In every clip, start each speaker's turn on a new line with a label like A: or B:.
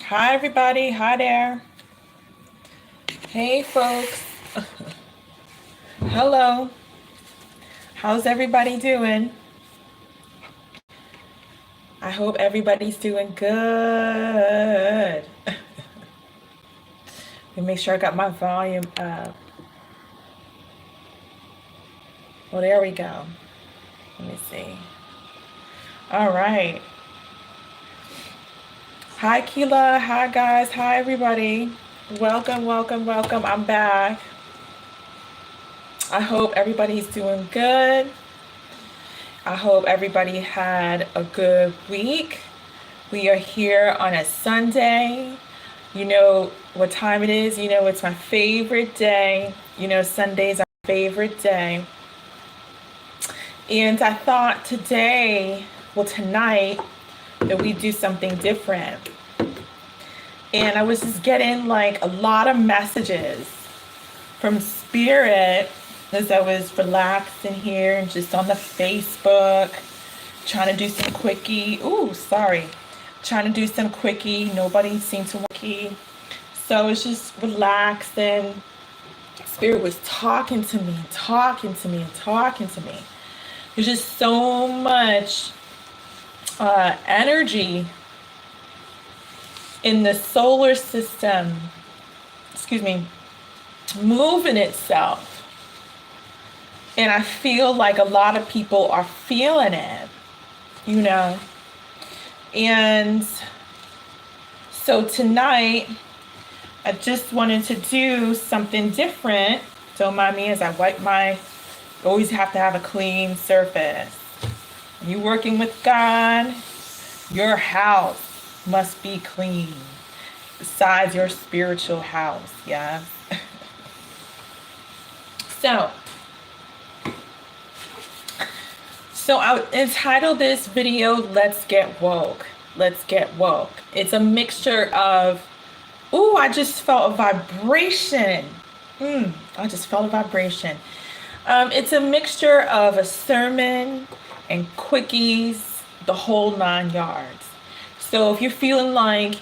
A: Hi, everybody. Hi there. Hey, folks. Hello. How's everybody doing? I hope everybody's doing good. Let me make sure I got my volume up. Well, there we go. Let me see. All right. Hi, Keela. Hi, guys. Hi, everybody. Welcome, welcome, welcome. I'm back. I hope everybody's doing good. I hope everybody had a good week. We are here on a Sunday. You know what time it is. You know it's my favorite day. You know Sunday's our favorite day. And I thought tonight, that we do something different. And I was just getting like a lot of messages from Spirit as I was relaxing here and just on the Facebook, trying to do some quickie. Ooh, sorry. Trying to do some quickie. Nobody seemed to quickie. So it's just relaxing. Spirit was talking to me, talking to me, talking to me. There's just so much energy in the solar system, moving itself. And I feel like a lot of people are feeling it, you know. And so tonight, I just wanted to do something different. Don't mind me as I wipe always have to have a clean surface. When you're working with God, your house must be clean. Besides your spiritual house, yeah. So I entitled this video, Let's Get Woke. Let's Get Woke. It's a mixture of, I just felt a vibration. I just felt a vibration. It's a mixture of a sermon and quickies, the whole 9 yards. So if you're feeling like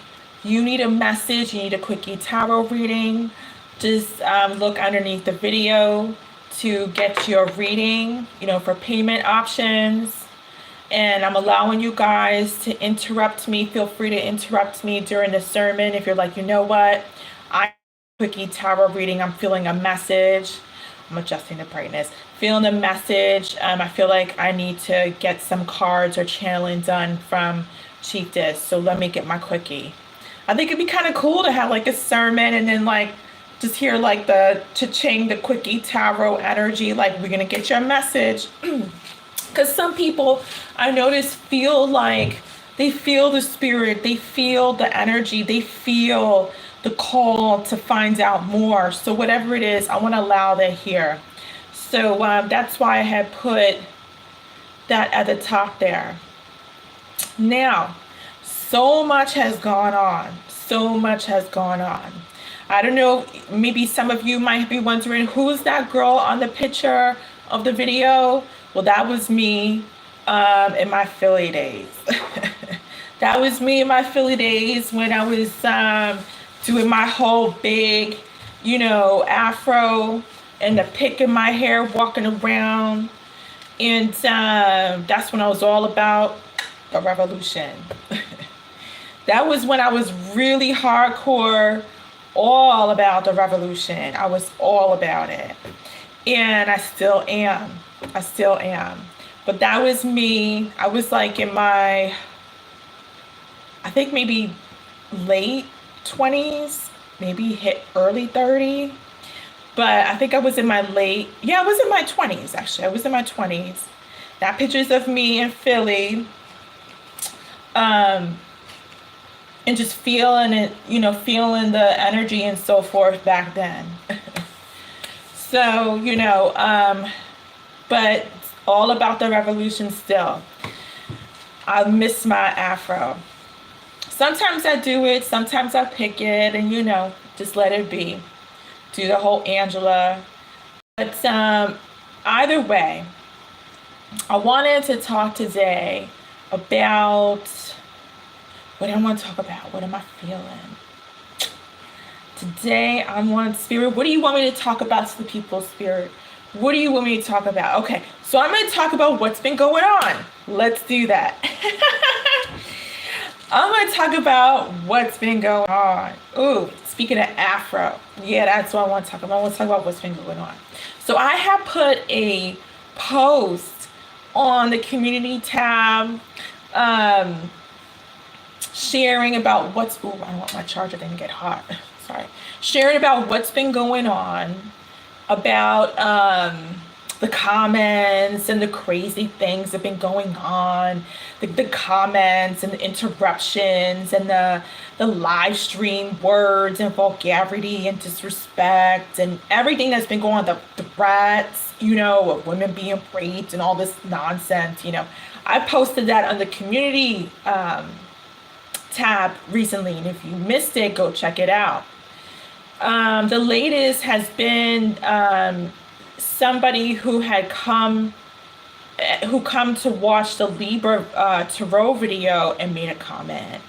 A: you need a message, you need a quickie tarot reading, just look underneath the video to get your reading, for payment options. And I'm allowing you guys to interrupt me. Feel free to interrupt me during the sermon if you're like, you know what, I quickie tarot reading, I'm feeling a message. I'm adjusting the brightness. Feeling a message. I feel like I need to get some cards or channeling done from Chieftess. So let me get my quickie. I think it'd be kind of cool to have like a sermon and then like just hear like the cha-ching, the quickie tarot energy. Like, we're gonna get your message. Because some people, I notice, feel like they feel the spirit, they feel the energy, they feel the call to find out more. So whatever it is, I want to allow that here. So that's why I had put that at the top there. Now, so much has gone on. So much has gone on. I don't know, maybe some of you might be wondering, who's that girl on the picture of the video? Well, that was me in my Philly days. That was me in my Philly days when I was doing my whole big, afro and the pick in my hair, walking around. And that's when I was all about the revolution. That was when I was really hardcore, all about the revolution. I was all about it. And I still am. But that was me. I was like in my, I think maybe late 20s, maybe hit early 30. But I think I was in my I was in my 20s, actually. I was in my 20s. That pictures of me in Philly. And just feeling it, feeling the energy and so forth back then. So, but all about the revolution still. I miss my afro. Sometimes I do it, sometimes I pick it, and just let it be. Do the whole Angela. But either way, I wanted to talk today about What do I want to talk about? What am I feeling? Today, I want Spirit. What do you want me to talk about to the people, Spirit? What do you want me to talk about? Okay, so I'm going to talk about what's been going on. Let's do that. I'm going to talk about what's been going on. Ooh, speaking of Afro. Yeah, that's what I want to talk about. I want to talk about what's been going on. So I have put a post on the community tab, sharing about what's, ooh, I don't want my charger to get hot. Sorry. Sharing about what's been going on, about the comments and the crazy things that have been going on, the comments and the interruptions and the live stream words and vulgarity and disrespect and everything that's been going on, the threats, of women being raped and all this nonsense, I posted that on the community tab recently, and if you missed it, go check it out. The latest has been somebody who had come to watch the Libra Tarot video and made a comment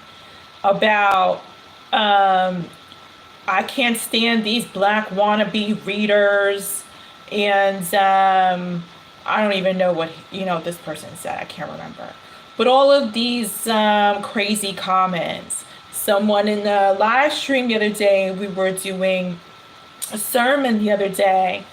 A: about I can't stand these black wannabe readers, and I don't even know what this person said. I can't remember, but all of these crazy comments. Someone in the live stream the other day, we were doing a sermon the other day,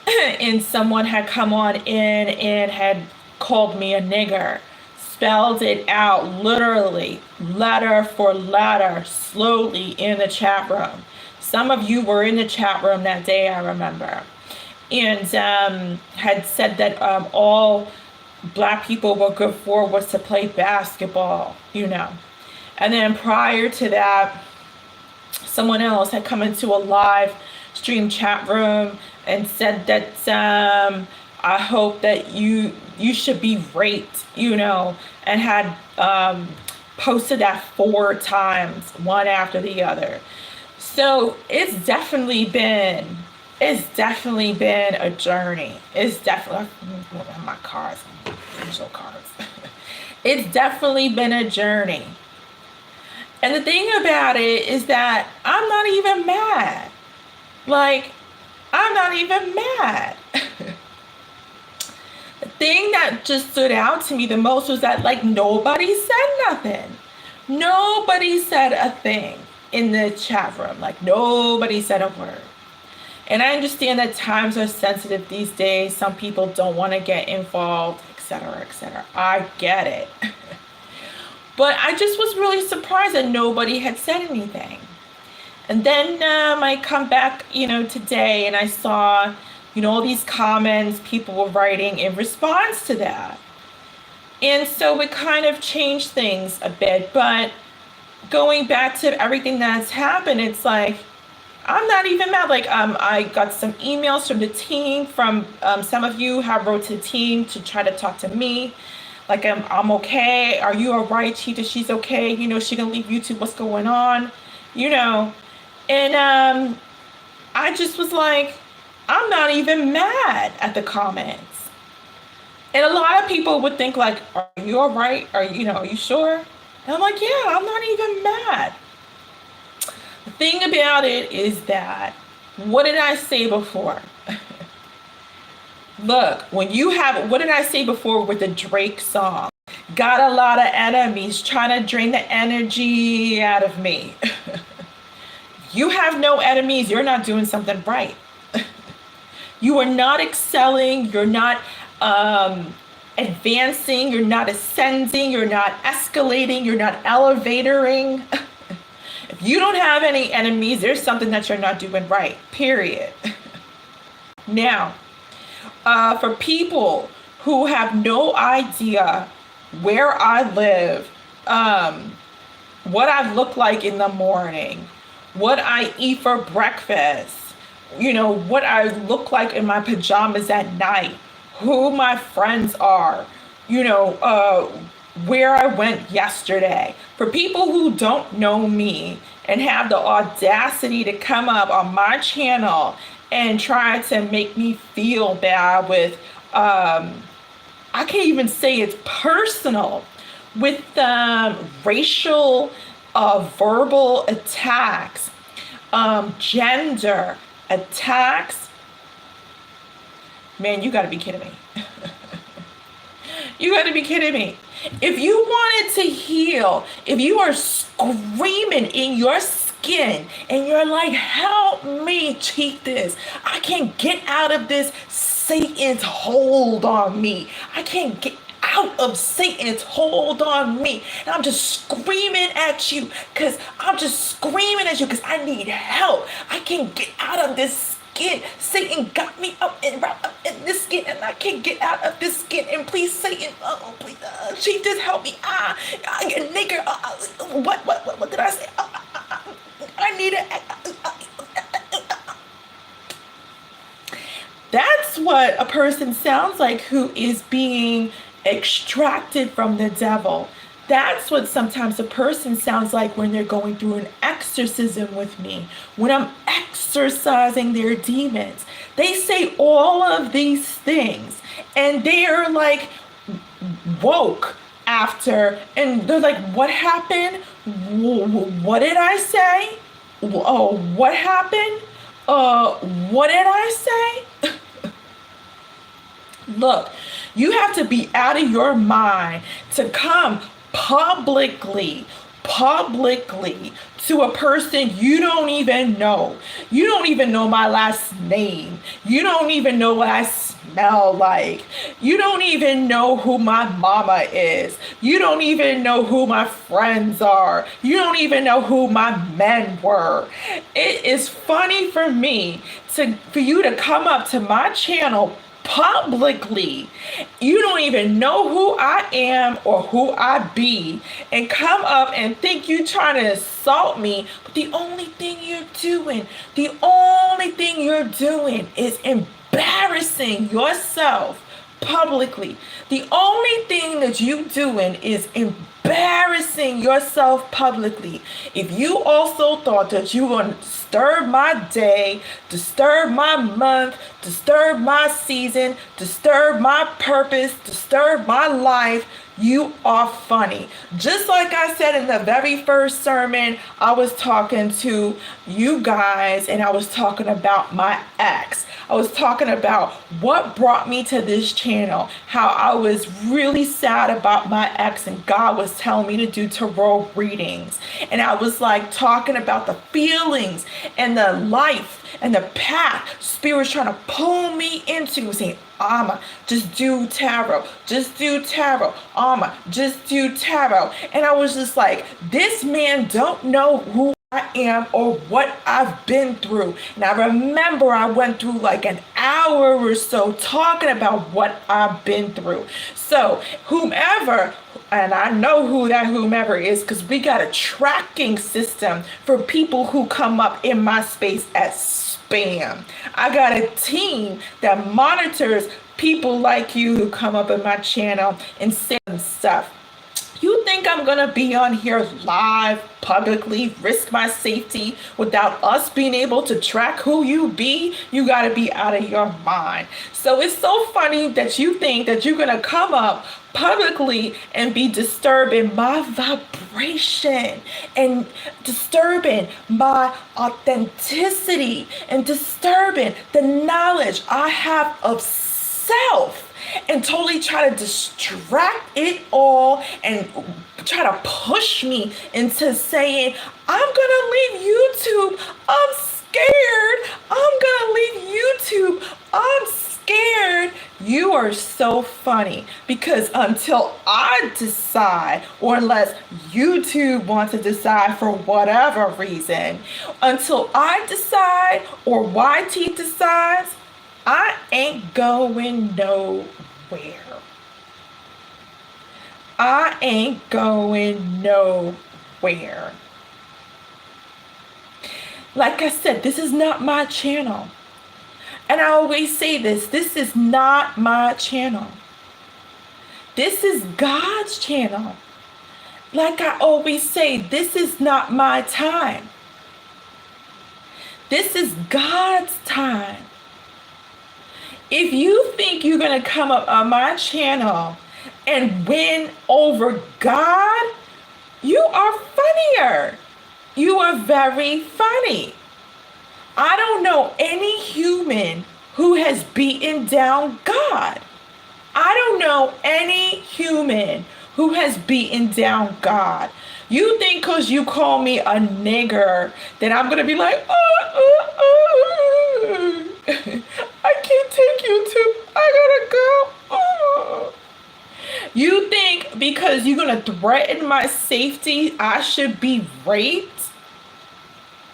A: and someone had come on in and had called me a nigger, spelled it out literally, letter for letter, slowly in the chat room. Some of you were in the chat room that day, I remember, and had said that all black people were good for was to play basketball, And then prior to that, someone else had come into a live stream chat room and said that I hope that you should be raped, and had posted that 4 times, one after the other. So it's definitely been a journey. It's definitely my cars, visual cars. It's definitely been a journey. And the thing about it is that I'm not even mad. I'm not even mad. The thing that just stood out to me the most was that, nobody said nothing. Nobody said a thing in the chat room. Nobody said a word. And I understand that times are sensitive these days. Some people don't want to get involved, etc., etc. I get it. But I just was really surprised that nobody had said anything. And then I come back, today, and I saw, all these comments people were writing in response to that. And so it kind of changed things a bit. But going back to everything that's happened, it's I'm not even mad. I got some emails from the team, from some of you have wrote to the team to try to talk to me. I'm okay. Are you all right, Chieftess? She's okay. She gonna leave YouTube. What's going on? And I just was I'm not even mad at the comments. And a lot of people would think are you all right? Are you sure? And I'm yeah, I'm not even mad. The thing about it is that, what did I say before? Look, what did I say before with the Drake song? Got a lot of enemies trying to drain the energy out of me. You have no enemies, you're not doing something right. You are not excelling, you're not advancing, you're not ascending, you're not escalating, you're not elevatoring. If you don't have any enemies, there's something that you're not doing right, period. Now, for people who have no idea where I live, what I look like in the morning, what I eat for breakfast, what I look like in my pajamas at night, who my friends are, where I went yesterday. For people who don't know me and have the audacity to come up on my channel and try to make me feel bad with, I can't even say it's personal, with racial, verbal attacks, gender attacks. Man, you got to be kidding me. You got to be kidding me. If you wanted to heal, if you are screaming in your skin and you're like, help me, Chieftess, I can't get out of this Satan's hold on me. I can't get out of Satan's hold on me. And I'm just screaming at you because I need help. I can't get out of this skin. Satan got me up and wrapped up in this skin and I can't get out of this skin. And please, Satan, please, Chieftess, help me. Nigger, what did I say? I need it. That's what a person sounds like who is being extracted from the devil. That's what sometimes a person sounds like when they're going through an exorcism with me, when I'm exorcising their demons. They say all of these things and they're like woke after, and they're like, what happened? What did I say? Oh, what happened? What did I say? Look, you have to be out of your mind to come publicly to a person you don't even know. You don't even know my last name. You don't even know what I smell like. You don't even know who my mama is. You don't even know who my friends are. You don't even know who my men were. It is funny for me for you to come up to my channel publicly. You don't even know who I am or who I be and come up and think you trying to assault me. But the only thing you're doing is embarrassing yourself publicly. The only thing that you doing is embarrassing yourself publicly. If you also thought that you were going to disturb my day, disturb my month, disturb my season, disturb my purpose, disturb my life, you are funny. Just like I said in the very first sermon, I was talking to you guys and I was talking about my ex. I was talking about what brought me to this channel, how I was really sad about my ex and God was telling me to do tarot readings. And I was like talking about the feelings and the life and the path Spirit's trying to pull me into, saying, Amma, just do tarot. Just do tarot. Amma, just do tarot. And I was just like, this man don't know who I am or what I've been through. And I remember I went through like an hour or so talking about what I've been through. So whomever, and I know who that whomever is because we got a tracking system for people who come up in my space as spam. I got a team that monitors people like you who come up in my channel and say stuff. You think I'm gonna be on here live publicly, risk my safety without us being able to track who you be? You gotta be out of your mind. So it's so funny that you think that you're gonna come up publicly and be disturbing my vibration and disturbing my authenticity and disturbing the knowledge I have of self, and totally try to distract it all and try to push me into saying, I'm gonna leave YouTube. I'm scared. I'm gonna leave YouTube. I'm scared. You are so funny because until I decide, or unless YouTube wants to decide for whatever reason, until I decide or YT decides, I ain't going nowhere. I ain't going nowhere. Like I said, this is not my channel. And I always say this is not my channel. This is God's channel. Like I always say, this is not my time. This is God's time. If you think you're going to come up on my channel and win over God, you are funnier. You are very funny. I don't know any human who has beaten down God. I don't know any human who has beaten down God. You think because you call me a nigger that I'm going to be like, I can't take you to, I gotta go. You think because you're going to threaten my safety, I should be raped?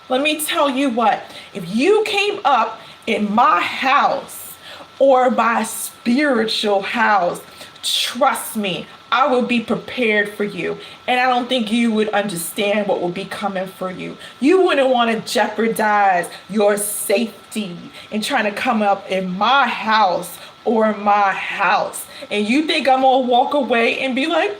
A: Let me tell you what, if you came up in my house or my spiritual house, trust me, I would be prepared for you. And I don't think you would understand what would be coming for you. You wouldn't want to jeopardize your safety in trying to come up in my house or my house. And you think I'm going to walk away and be like,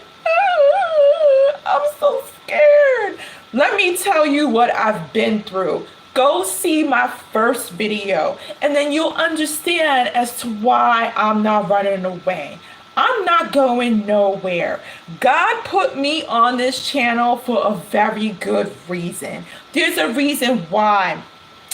A: I'm so scared. Let me tell you what I've been through. Go see my first video and then you'll understand as to why I'm not running away. I'm not going nowhere. God put me on this channel for a very good reason. There's a reason why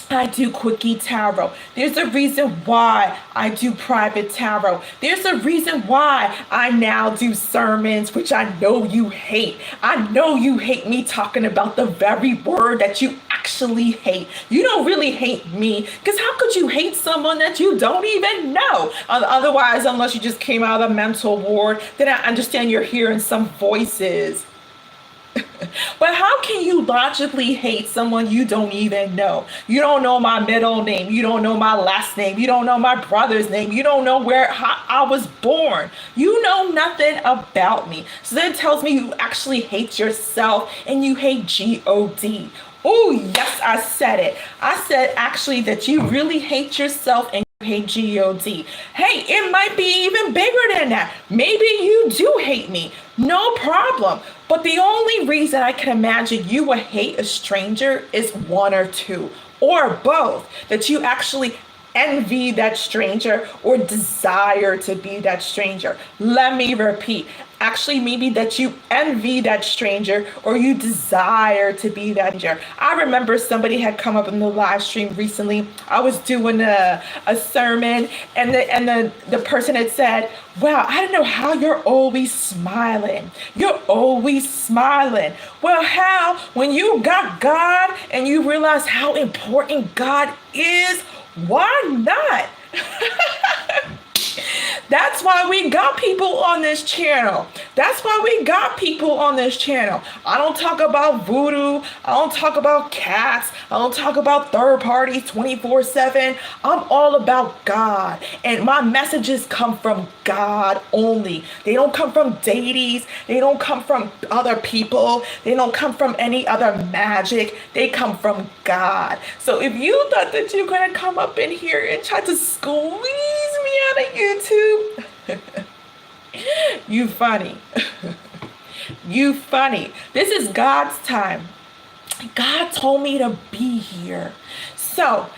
A: I do quickie tarot. There's a reason why I do private tarot. There's a reason why I now do sermons, which I know you hate. I know you hate me talking about the very word that you actually hate. You don't really hate me, because how could you hate someone that you don't even know? Otherwise, unless you just came out of the mental ward, then I understand you're hearing some voices. But how can you logically hate someone you don't even know? You don't know my middle name. You don't know my last name. You don't know my brother's name. You don't know how I was born. You know nothing about me. So that tells me you actually hate yourself and you hate God. Oh, yes, I said it. I said actually that you really hate yourself and hate God. Hey, it might be even bigger than that. Maybe you do hate me. No problem. But the only reason I can imagine you would hate a stranger is one or two, or both, that you actually envy that stranger or desire to be that stranger. Let me repeat. Actually, maybe that you envy that stranger or you desire to be that stranger. I remember somebody had come up in the live stream recently. I was doing a sermon and the person had said, wow, I don't know how you're always smiling. You're always smiling. Well, how? When you got God and you realize how important God is, why not? That's why we got people on this channel. That's why we got people on this channel. I don't talk about voodoo. I don't talk about cats. I don't talk about third parties 24/7. I'm all about God. And my messages come from God only. They don't come from deities. They don't come from other people. They don't come from any other magic. They come from God. So if you thought that you're going to come up in here and try to squeeze me out of YouTube, you funny. You funny. This is God's time. God told me to be here. So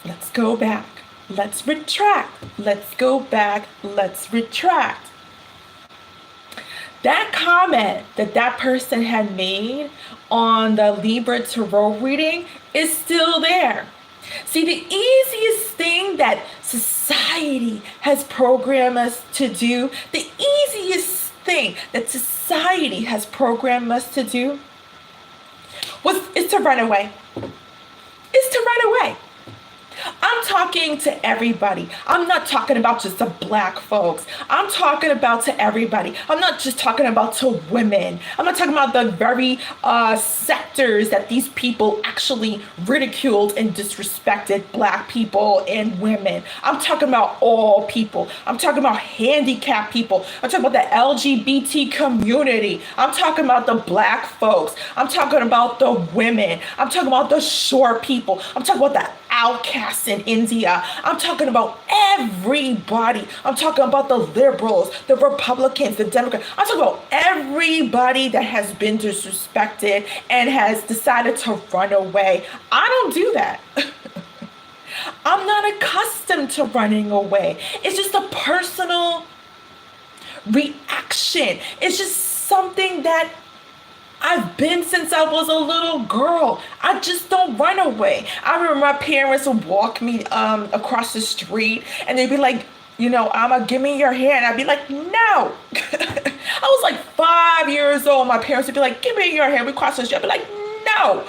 A: let's go back. Let's retract. Let's go back. Let's retract. That comment that person had made on the Libra Tarot reading is still there. See, the easiest thing that society has programmed us to do, the easiest thing that society has programmed us to do is to run away. Is to run away. I'm talking to everybody. I'm not talking about just the black folks. I'm talking about to everybody. I'm not just talking about to women. I'm not talking about the very sectors that these people actually ridiculed and disrespected black people and women. I'm talking about all people. I'm talking about handicapped people. I'm talking about the LGBT community. I'm talking about the black folks. I'm talking about the women. I'm talking about the short people. I'm talking about the outcasts in India. I'm talking about everybody. I'm talking about the liberals, the Republicans, the Democrats. I'm talking about everybody that has been disrespected and has decided to run away. I don't do that. I'm not accustomed to running away. It's just a personal reaction. It's just something that I've been since I was a little girl. I just don't run away. I remember my parents would walk me across the street and they'd be like, Amma, give me your hand. I'd be like, no. I was like 5 years old. My parents would be like, give me your hand. We cross the street. I'd be like, no.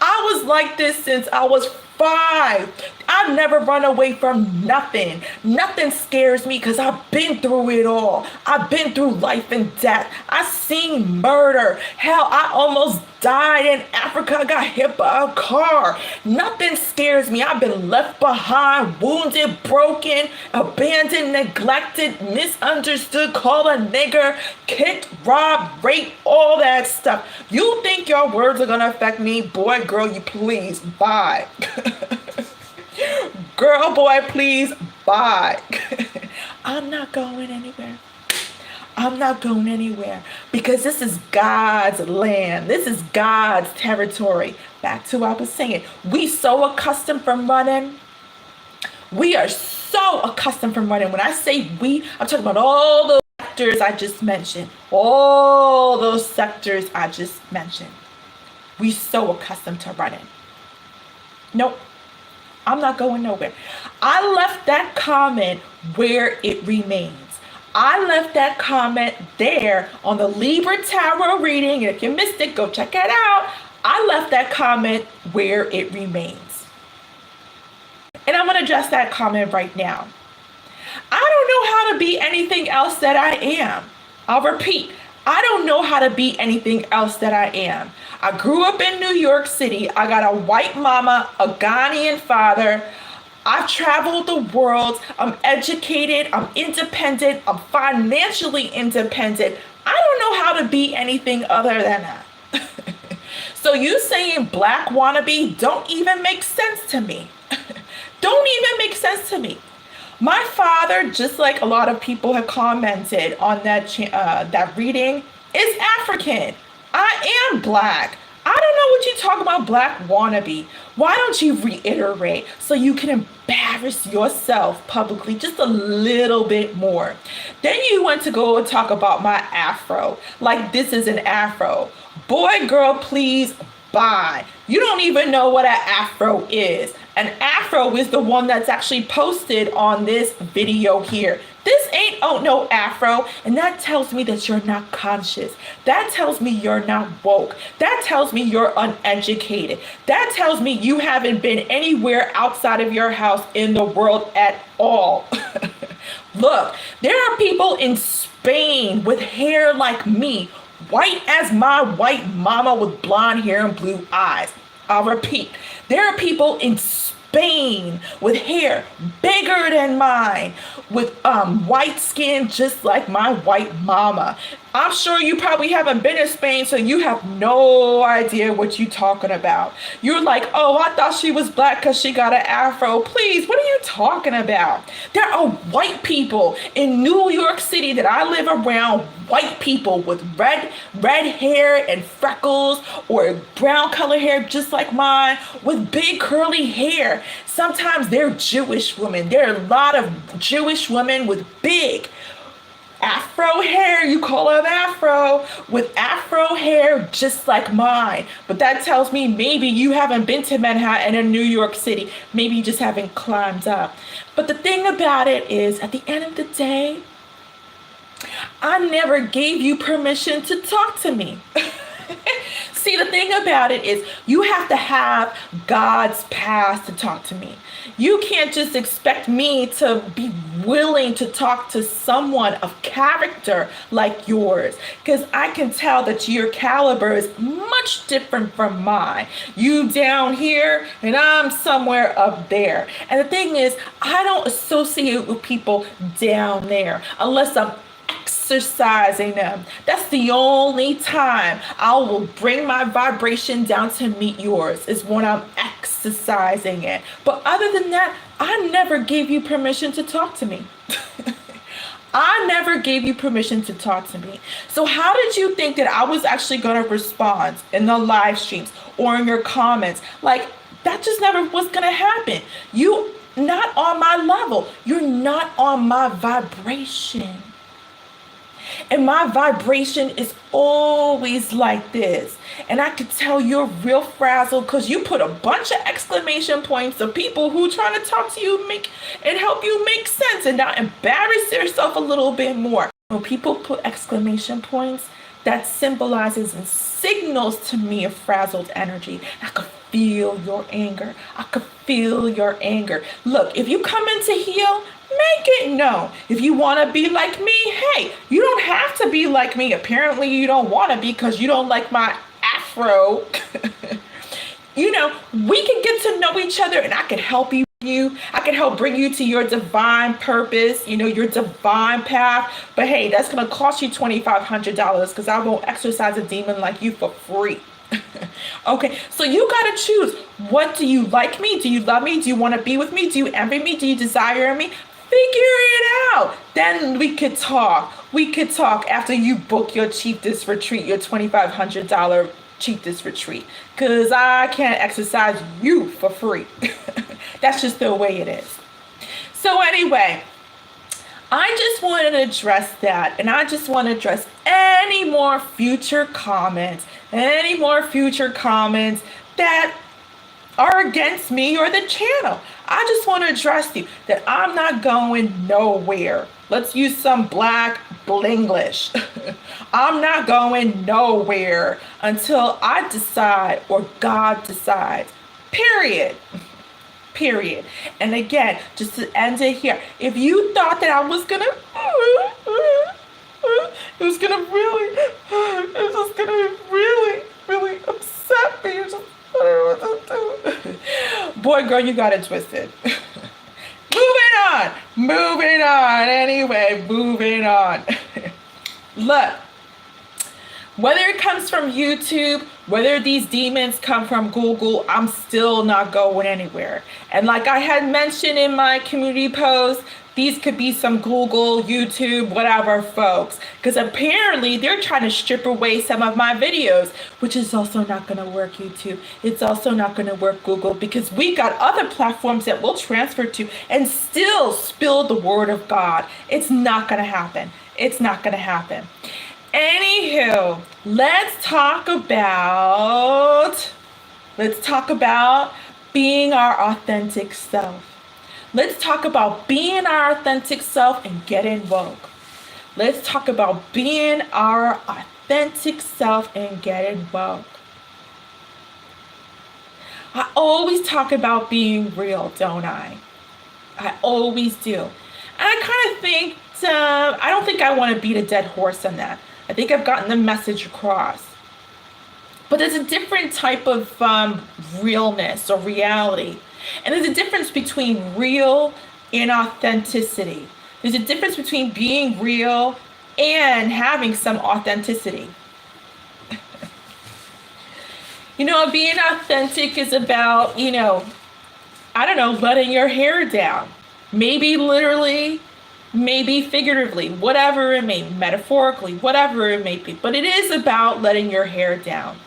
A: I was like this since I was 5. I've never run away from nothing. Nothing scares me because I've been through it all. I've been through life and death. I've seen murder. Hell, I almost died in Africa. I got hit by a car. Nothing scares me. I've been left behind, wounded, broken, abandoned, neglected, misunderstood, called a nigger, kicked, robbed, raped, all that stuff. You think your words are going to affect me? Boy, girl, you please, bye. Girl, boy, please, bye. I'm not going anywhere. I'm not going anywhere because this is God's land. This is God's territory. Back to what I was saying. We so accustomed from running. We are so accustomed from running. When I say we, I'm talking about all those sectors I just mentioned. All those sectors I just mentioned. We so accustomed to running. Nope. I'm not going nowhere. I left that comment where it remains. I left that comment there on the Libra Tarot reading. If you missed it, go check it out. I left that comment where it remains. And I'm going to address that comment right now. I don't know how to be anything else that I am. I'll repeat. I don't know how to be anything else that I am. I grew up in New York City. I got a white mama, a Ghanaian father. I've traveled the world. I'm educated. I'm independent. I'm financially independent. I don't know how to be anything other than that. So you saying black wannabe don't even make sense to me. Don't even make sense to me. My father, just like a lot of people have commented on that reading, is African. I am black. I don't know what you talk about black wannabe. Why don't you reiterate so you can embarrass yourself publicly just a little bit more? Then you want to go and talk about my afro, like this is an afro. Boy, girl, please, bye. You don't even know what an afro is. An afro is the one that's actually posted on this video here. This ain't no afro, and that tells me that you're not conscious. That tells me you're not woke. That tells me you're uneducated. That tells me you haven't been anywhere outside of your house in the world at all. Look, there are people in Spain with hair like me, white as my white mama with blonde hair and blue eyes. I'll repeat, there are people in Spain with hair bigger than mine, with white skin just like my white mama. I'm sure you probably haven't been to Spain, so you have no idea what you're talking about. You're like, oh, I thought she was black because she got an afro. Please, what are you talking about? There are white people in New York City that I live around, white people with red hair and freckles, or brown color hair just like mine, with big curly hair. Sometimes they're Jewish women. There are a lot of Jewish women with big afro hair, you call it afro, with afro hair just like mine. But that tells me maybe you haven't been to Manhattan or New York City. Maybe you just haven't climbed up. But the thing about it is, at the end of the day, I never gave you permission to talk to me. See, the thing about it is you have to have God's path to talk to me. You can't just expect me to be willing to talk to someone of character like yours, because I can tell that your caliber is much different from mine. You down here and I'm somewhere up there. And the thing is, I don't associate with people down there unless I'm exercising them. That's the only time I will bring my vibration down to meet yours, is when I'm exercising it. But other than that, I never gave you permission to talk to me. I never gave you permission to talk to me. So how did you think that I was actually going to respond in the live streams or in your comments? Like, that just never was going to happen. You not on my level. You're not on my vibration. And my vibration is always like this. And I could tell you're real frazzled because you put a bunch of exclamation points of people who trying to talk to you and help you make sense and not embarrass yourself a little bit more. When people put exclamation points, that symbolizes and signals to me a frazzled energy. I could feel your anger. I could feel your anger. Look, if you come in to heal, make it known. If you want to be like me, hey, you don't have to be like me. Apparently you don't want to be because you don't like my afro. You know, we can get to know each other and I can help you. I can help bring you to your divine purpose, you know, your divine path. But hey, that's going to cost you $2,500 because I won't exercise a demon like you for free. Okay, so you got to choose. What do you like me? Do you love me? Do you want to be with me? Do you envy me? Do you desire me? Figure it out. Then we could talk. We could talk after you book your Chieftess retreat, your $2,500 Chieftess retreat, because I can't exercise you for free. That's just the way it is. So anyway, I just wanted to address that, and I just want to address any more future comments that are against me or the channel. I just want to address you that I'm not going nowhere. Let's use some black Blinglish. I'm not going nowhere until I decide or God decides. Period. And again, just to end it here, if you thought that I was gonna, it was gonna really upset me. Just, I don't know what to do. Boy, girl, you got it twisted. Moving on. Anyway, moving on. Look. Whether it comes from YouTube, whether these demons come from Google, I'm still not going anywhere. And like I had mentioned in my community post, these could be some Google, YouTube, whatever folks. Because apparently they're trying to strip away some of my videos, which is also not going to work, YouTube. It's also not going to work, Google, because we got other platforms that we'll transfer to and still spill the word of God. It's not going to happen. It's not going to happen. Anywho, let's talk about being our authentic self. Let's talk about being our authentic self and getting woke. Let's talk about being our authentic self and getting woke. I always talk about being real, don't I? I always do. And I kind of think, I don't think I want to beat a dead horse on that. I think I've gotten the message across. But there's a different type of realness or reality. And there's a difference between real and authenticity. There's a difference between being real and having some authenticity. You know, being authentic is about, letting your hair down. Maybe literally, maybe figuratively, whatever it may be, metaphorically, whatever it may be. But it is about letting your hair down.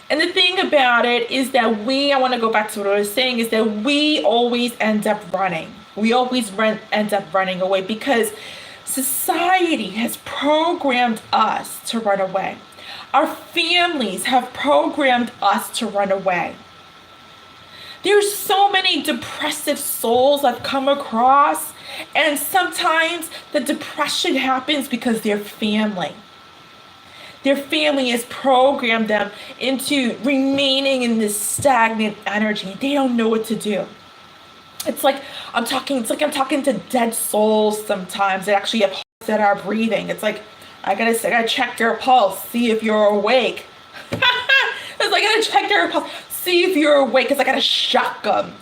A: And the thing about it is that I want to go back to what I was saying, is that we always end up running. We always end up running away because society has programmed us to run away. Our families have programmed us to run away. There's so many depressive souls I've come across, and sometimes the depression happens because their family has programmed them into remaining in this stagnant energy. They don't know what to do. It's like I'm talking to dead souls sometimes that actually have hearts that are breathing. It's like I gotta check their pulse, see if you're awake. It's like I gotta check their pulse, see if you're awake, because I gotta shock them.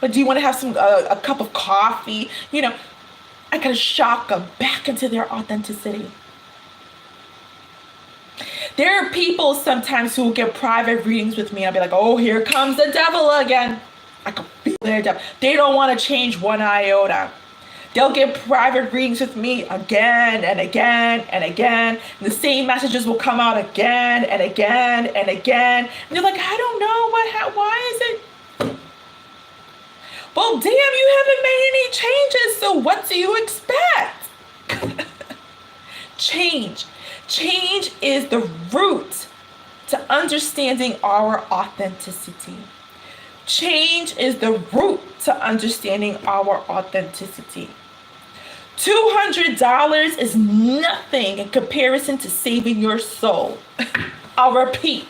A: Like, do you want to have a cup of coffee? I gotta shock them back into their authenticity. There are people sometimes who will get private readings with me. I'll be like, oh, here comes the devil again. I can feel their devil. They don't want to change one iota. They'll get private readings with me again and again and again. And the same messages will come out again and again and again. And they're like, I don't know why is it? Well, damn, you haven't made any changes. So what do you expect? change. Change is the root to understanding our authenticity. Change is the root to understanding our authenticity. $200 is nothing in comparison to saving your soul. I'll repeat.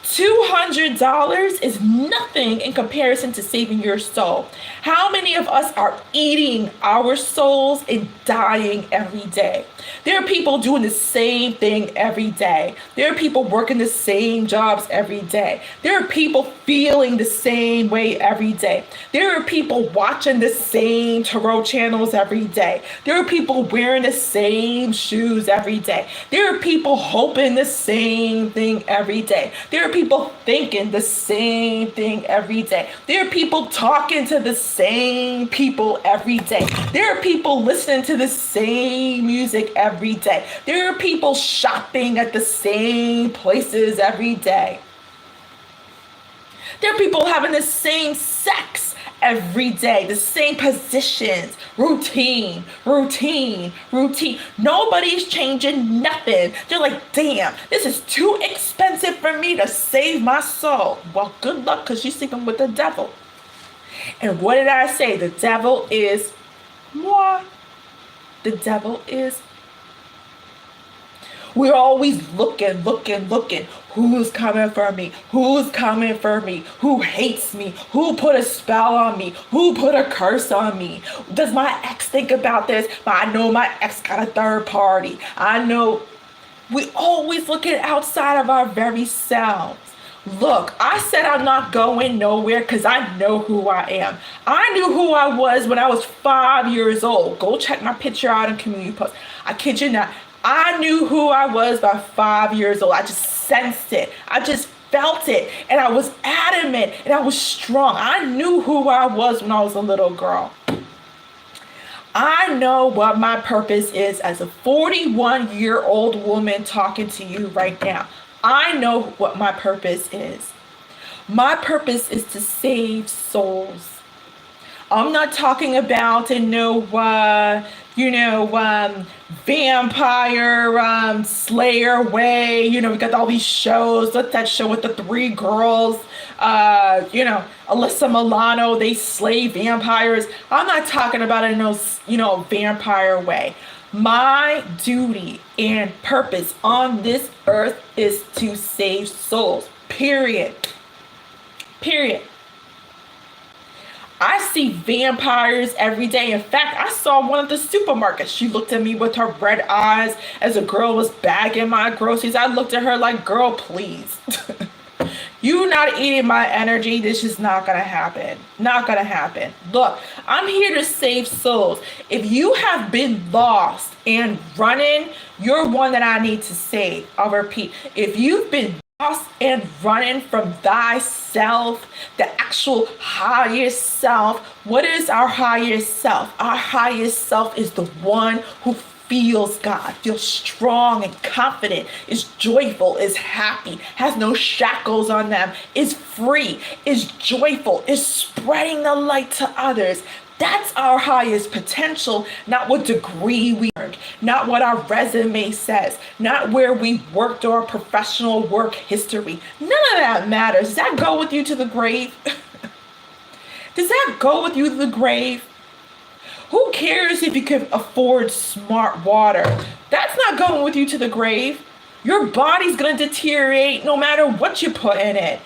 A: $200 is nothing in comparison to saving your soul. How many of us are eating our souls and dying every day? There are people doing the same thing every day. There are people working the same jobs every day. There are people feeling the same way every day. There are people watching the same tarot channels every day. There are people wearing the same shoes every day. There are people hoping the same thing every day. There are people thinking the same thing every day. There are people talking to the same people every day. There are people listening to the same music every day. There are people shopping at the same places every day. There are people having the same sex every day, the same positions, routine. Nobody's changing nothing. They're like, damn, this is too expensive for me to save my soul. Well, good luck, because you're sleeping with the devil. And what did I say? The devil is moi. The devil is. We're always looking. Who's coming for me? Who's coming for me? Who hates me? Who put a spell on me? Who put a curse on me? Does my ex think about this? I know my ex got a third party. I know. We always looking outside of our very selves. Look, I said I'm not going nowhere because I know who I am. I knew who I was when I was 5 years old. Go check my picture out on community post. I kid you not. I knew who I was by 5 years old. I just sensed it. I just felt it. And I was adamant and I was strong. I knew who I was when I was a little girl. I know what my purpose is as a 41-year-old woman talking to you right now. I know what my purpose is. My purpose is to save souls. I'm not talking about vampire slayer way. We got all these shows. What's that show with the three girls? Alyssa Milano, they slay vampires. I'm not talking about it in no, vampire way. My duty and purpose on this earth is to save souls. Period. I see vampires every day. In fact, I saw one at the supermarket. She looked at me with her red eyes as a girl was bagging my groceries. I looked at her like, girl, please. You not eating my energy. This is not going to happen. Not going to happen. Look, I'm here to save souls. If you have been lost and running, you're one that I need to save. I'll repeat. If you've been lost and running from thyself, the actual highest self, what is our highest self? Our highest self is the one who feels God, feels strong and confident, is joyful, is happy, has no shackles on them, is free, is joyful, is spreading the light to others. That's our highest potential, not what degree we earned, not what our resume says, not where we worked or our professional work history. None of that matters. Does that go with you to the grave? Does that go with you to the grave? Who cares if you can afford smart water? That's not going with you to the grave. Your body's going to deteriorate no matter what you put in it.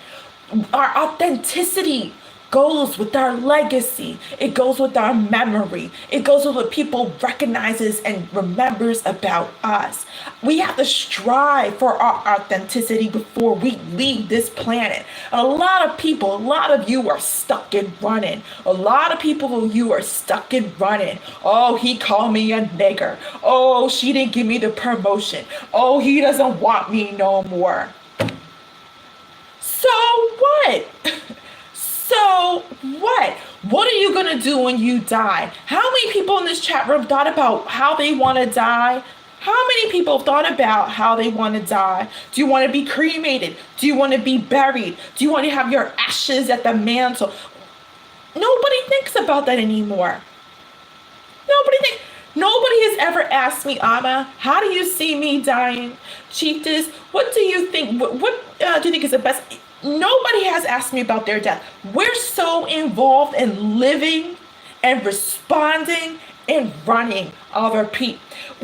A: Our authenticity goes with our legacy. It goes with our memory. It goes with what people recognizes and remembers about us. We have to strive for our authenticity before we leave this planet. A lot of you are stuck in running. A lot of people, you are stuck in running. Oh, he called me a nigger. Oh, she didn't give me the promotion. Oh, he doesn't want me no more. So what? So what? What are you going to do when you die? How many people in this chat room thought about how they want to die? How many people thought about how they want to die? Do you want to be cremated? Do you want to be buried? Do you want to have your ashes at the mantle? Nobody thinks about that anymore. Nobody thinks. Nobody has ever asked me, Amma, how do you see me dying? Chieftess, what do you think? What do you think is the best? Nobody has asked me about their death. We're so involved in living and responding and running. I'll repeat.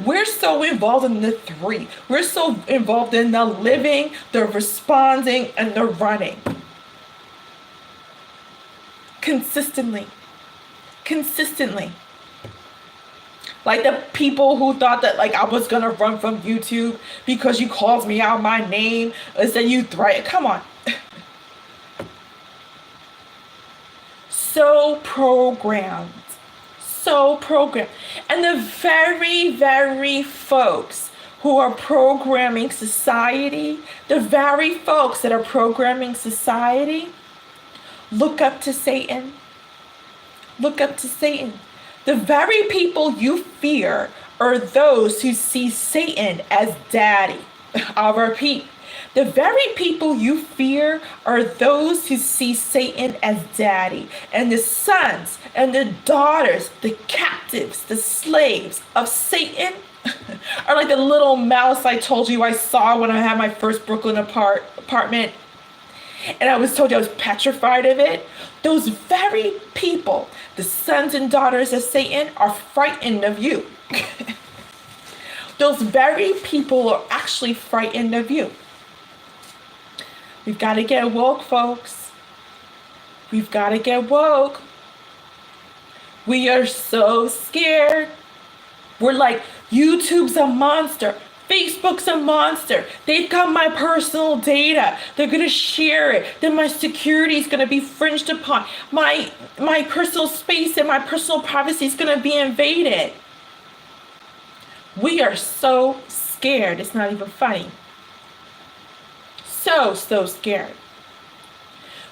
A: We're so involved in the three. We're so involved in the living, the responding, and the running. Consistently. Like the people who thought that like I was gonna run from YouTube because you called me out my name or said you threatened. Come on. So programmed. And the very folks who are programming society, the very folks that are programming society, look up to Satan. Look up to Satan. The very people you fear are those who see Satan as daddy. I'll repeat. The very people you fear are those who see Satan as daddy. And the sons and the daughters, the captives, the slaves of Satan are like the little mouse I told you I saw when I had my first Brooklyn apartment. And I was told I was petrified of it. Those very people, the sons and daughters of Satan, are frightened of you. Those very people are actually frightened of you. We've got to get woke, folks. We've got to get woke. We are so scared. We're like, YouTube's a monster. Facebook's a monster. They've got my personal data. They're going to share it. Then my security is going to be infringed upon. My personal space and my personal privacy is going to be invaded. We are so scared. It's not even funny. So scared.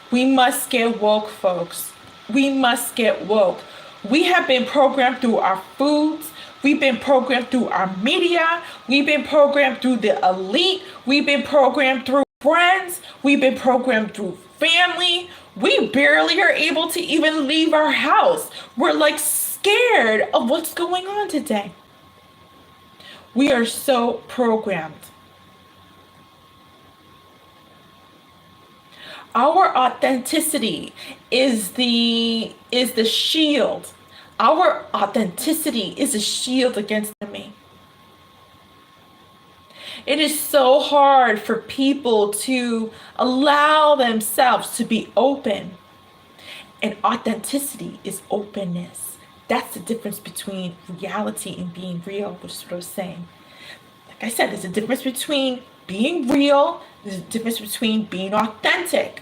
A: We must get woke, folks. We must get woke. We have been programmed through our foods. We've been programmed through our media. We've been programmed through the elite. We've been programmed through friends. We've been programmed through family. We barely are able to even leave our house. We're like scared of what's going on today. We are so programmed. Our authenticity is the shield. Our authenticity is a shield against the enemy. It is so hard for people to allow themselves to be open. And authenticity is openness. That's the difference between reality and being real, which is what I was saying. Like I said, there's a difference between being real, there's a difference between being authentic.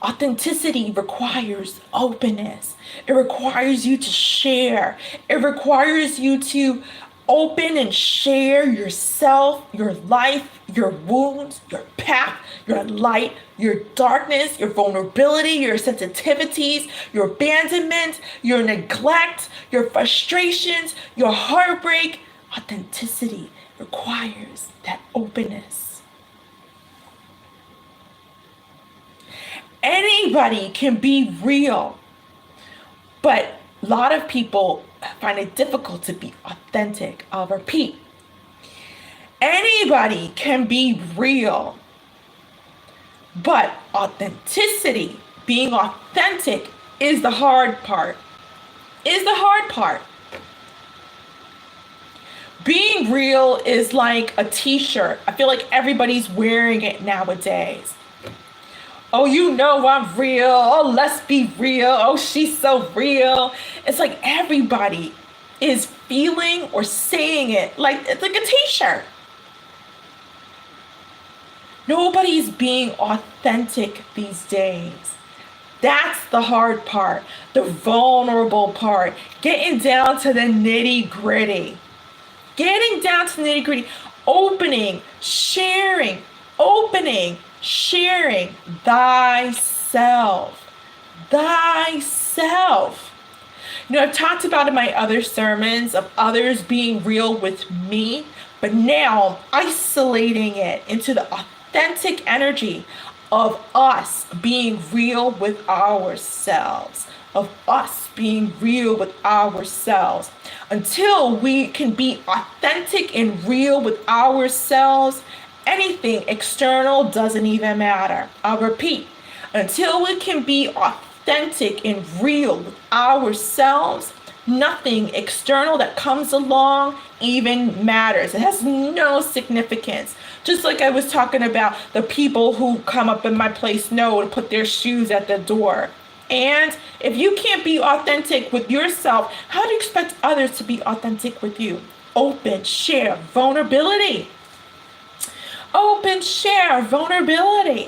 A: Authenticity requires openness. It requires you to share. It requires you to open and share yourself, your life, your wounds, your path, your light, your darkness, your vulnerability, your sensitivities, your abandonment, your neglect, your frustrations, your heartbreak. Authenticity requires that openness. Anybody can be real, but a lot of people find it difficult to be authentic. I'll repeat. Anybody can be real, but authenticity, being authentic, is the hard part. Being real is like a t-shirt. I feel like everybody's wearing it nowadays. Oh, you know I'm real. Oh, let's be real. Oh, she's so real. It's like everybody is feeling or saying it like it's like a t-shirt. Nobody's being authentic these days. That's the hard part, the vulnerable part, getting down to the nitty-gritty. Getting down to the nitty-gritty, opening, sharing, thyself. You know, I've talked about in my other sermons of others being real with me, but now I'm isolating it into the authentic energy of us being real with ourselves. of us being real with ourselves. Until we can be authentic and real with ourselves, anything external doesn't even matter. I'll repeat, until we can be authentic and real with ourselves, nothing external that comes along even matters. It has no significance. Just like I was talking about the people who come up in my place know to put their shoes at the door. And if you can't be authentic with yourself, how do you expect others to be authentic with you? Open, share, vulnerability. Open, share, vulnerability.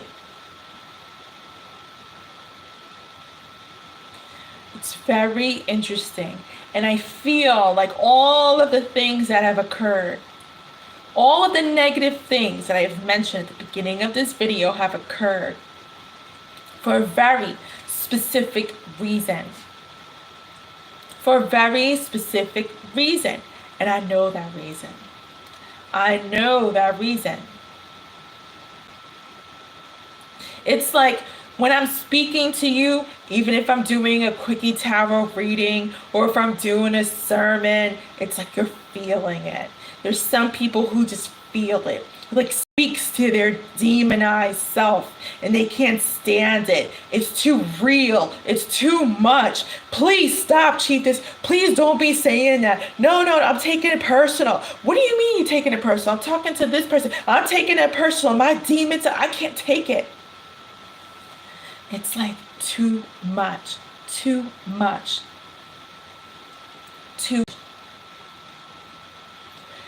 A: It's very interesting. And I feel like all of the things that have occurred, all of the negative things that I've mentioned at the beginning of this video have occurred for a very specific reason. For a very specific reason. And I know that reason. I know that reason. It's like when I'm speaking to you, even if I'm doing a quickie tarot reading or if I'm doing a sermon, it's like you're feeling it. There's some people who just feel it. Like speaks to their demonized self and they can't stand it. It's too real. It's too much. Please stop, Chieftess. Please don't be saying that. No, I'm taking it personal. What do you mean you're taking it personal? I'm talking to this person. I'm taking it personal. My demons, I can't take it. It's like too much.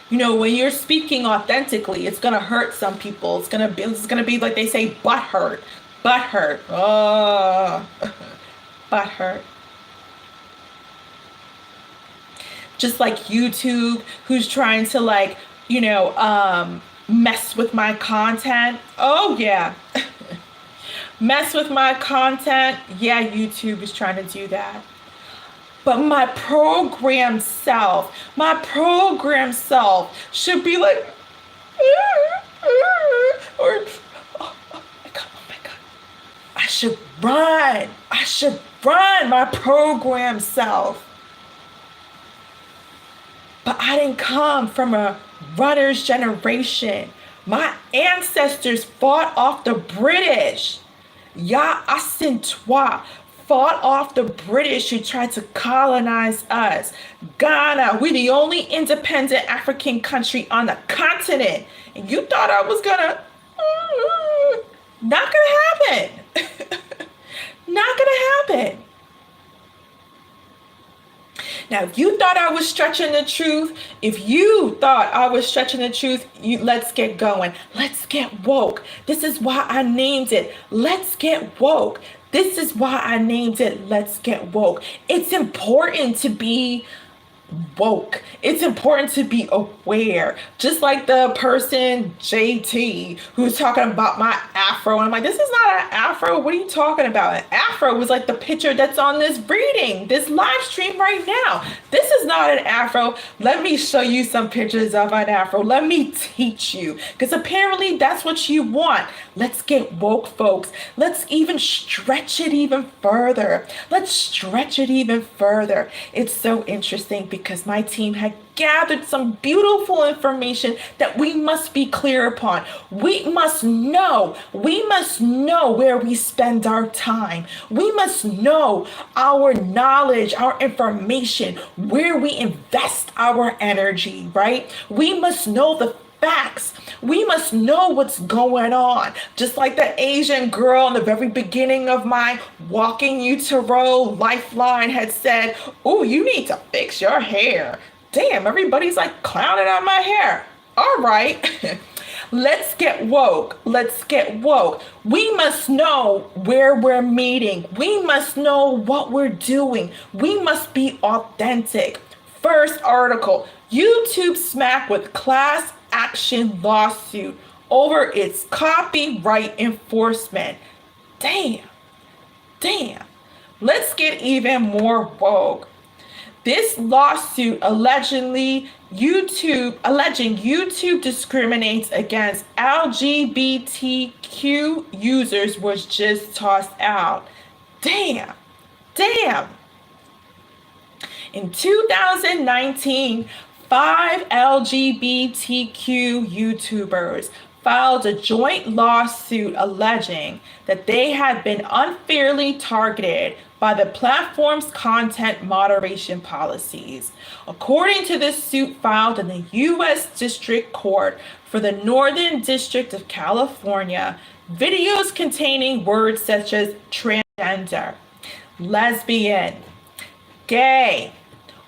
A: You know, when you're speaking authentically, it's gonna hurt some people. It's gonna be like they say, butt hurt. Oh, butt hurt. Just like YouTube, who's trying to mess with my content. Oh yeah. Mess with my content. Yeah, YouTube is trying to do that. But my programmed self should be like, or, oh my God. I should run my programmed self. But I didn't come from a runner's generation. My ancestors fought off the British. Ya Asintois fought off the British who tried to colonize us. Ghana, we're the only independent African country on the continent. And you thought I was gonna, not gonna happen. Not gonna happen. Now, if you thought I was stretching the truth, let's get going. Let's get woke. This is why I named it. Let's get woke. This is why I named it. Let's get woke. It's important to be woke. It's important to be aware. Just like the person JT who's talking about my afro, and I'm like, this is not an afro. What are you talking about? An afro was like the picture that's on this reading, this live stream right now. This is not an afro. Let me show you some pictures of an afro. Let me teach you, because apparently that's what you want. Let's get woke, folks. Let's even stretch it even further. It's so interesting because my team had gathered some beautiful information that we must be clear upon. We must know where we spend our time. We must know our knowledge, our information, where we invest our energy, right? We must know the facts. We must know what's going on. Just like the Asian girl in the very beginning of my Walking You Tarot Lifeline had said, oh, you need to fix your hair. Damn, everybody's like clowning on my hair. All right. Let's get woke. We must know where we're meeting. We must know what we're doing. We must be authentic. First article, YouTube smacked with class action lawsuit over its copyright enforcement. Damn. Let's get even more woke. This lawsuit alleging YouTube discriminates against LGBTQ users was just tossed out. Damn. Damn. In 2019, 5 LGBTQ YouTubers filed a joint lawsuit alleging that they had been unfairly targeted by the platform's content moderation policies. According to this suit filed in the U.S. District Court for the Northern District of California, videos containing words such as transgender, lesbian, gay,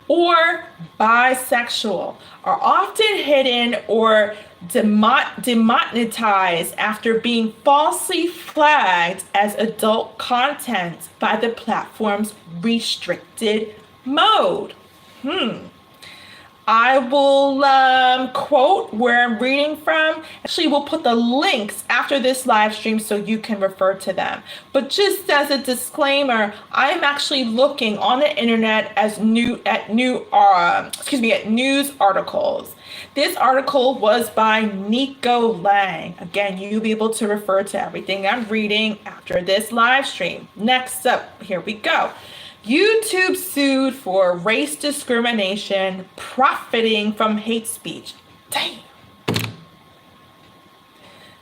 A: or bisexual are often hidden or demonetized after being falsely flagged as adult content by the platform's restricted mode. I will quote where I'm reading from. Actually, we'll put the links after this live stream so you can refer to them. But just as a disclaimer, I'm actually looking on the internet at news articles. This article was by Nico Lang. Again, you'll be able to refer to everything I'm reading after this live stream. Next up, here we go. YouTube sued for race discrimination, profiting from hate speech. Damn.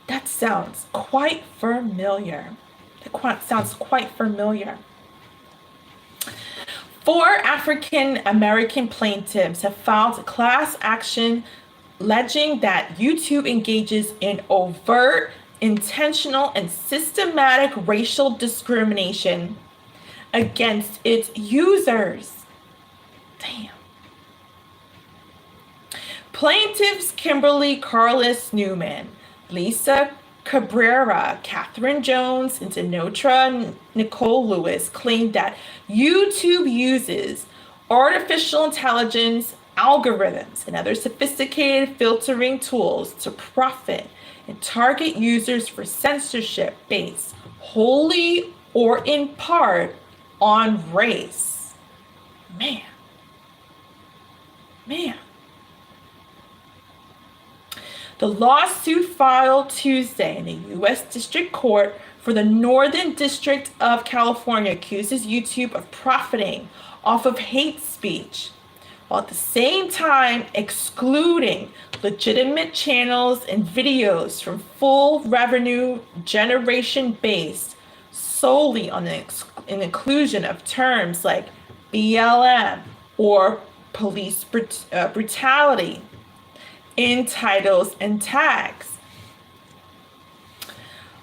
A: That sounds quite familiar. Four African American plaintiffs have filed a class action alleging that YouTube engages in overt, intentional, and systematic racial discrimination against its users. Damn. Plaintiffs Kimberly Carlos Newman, Lisa Cabrera, Catherine Jones, and Denotra Nicole Lewis claimed that YouTube uses artificial intelligence, algorithms, and other sophisticated filtering tools to profit and target users for censorship based wholly or in part on race. Man. The lawsuit filed Tuesday in the U.S. District Court for the Northern District of California accuses YouTube of profiting off of hate speech, while at the same time excluding legitimate channels and videos from full revenue generation based solely on the inclusion of terms like BLM or police brutality in titles and tags.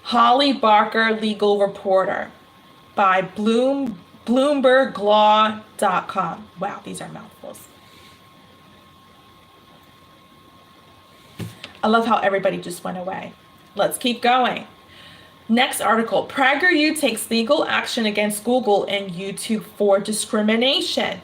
A: Holly Barker, legal reporter, by BloombergLaw.com. Wow, these are mouthfuls. I love how everybody just went away. Let's keep going. Next article, PragerU takes legal action against Google and YouTube for discrimination.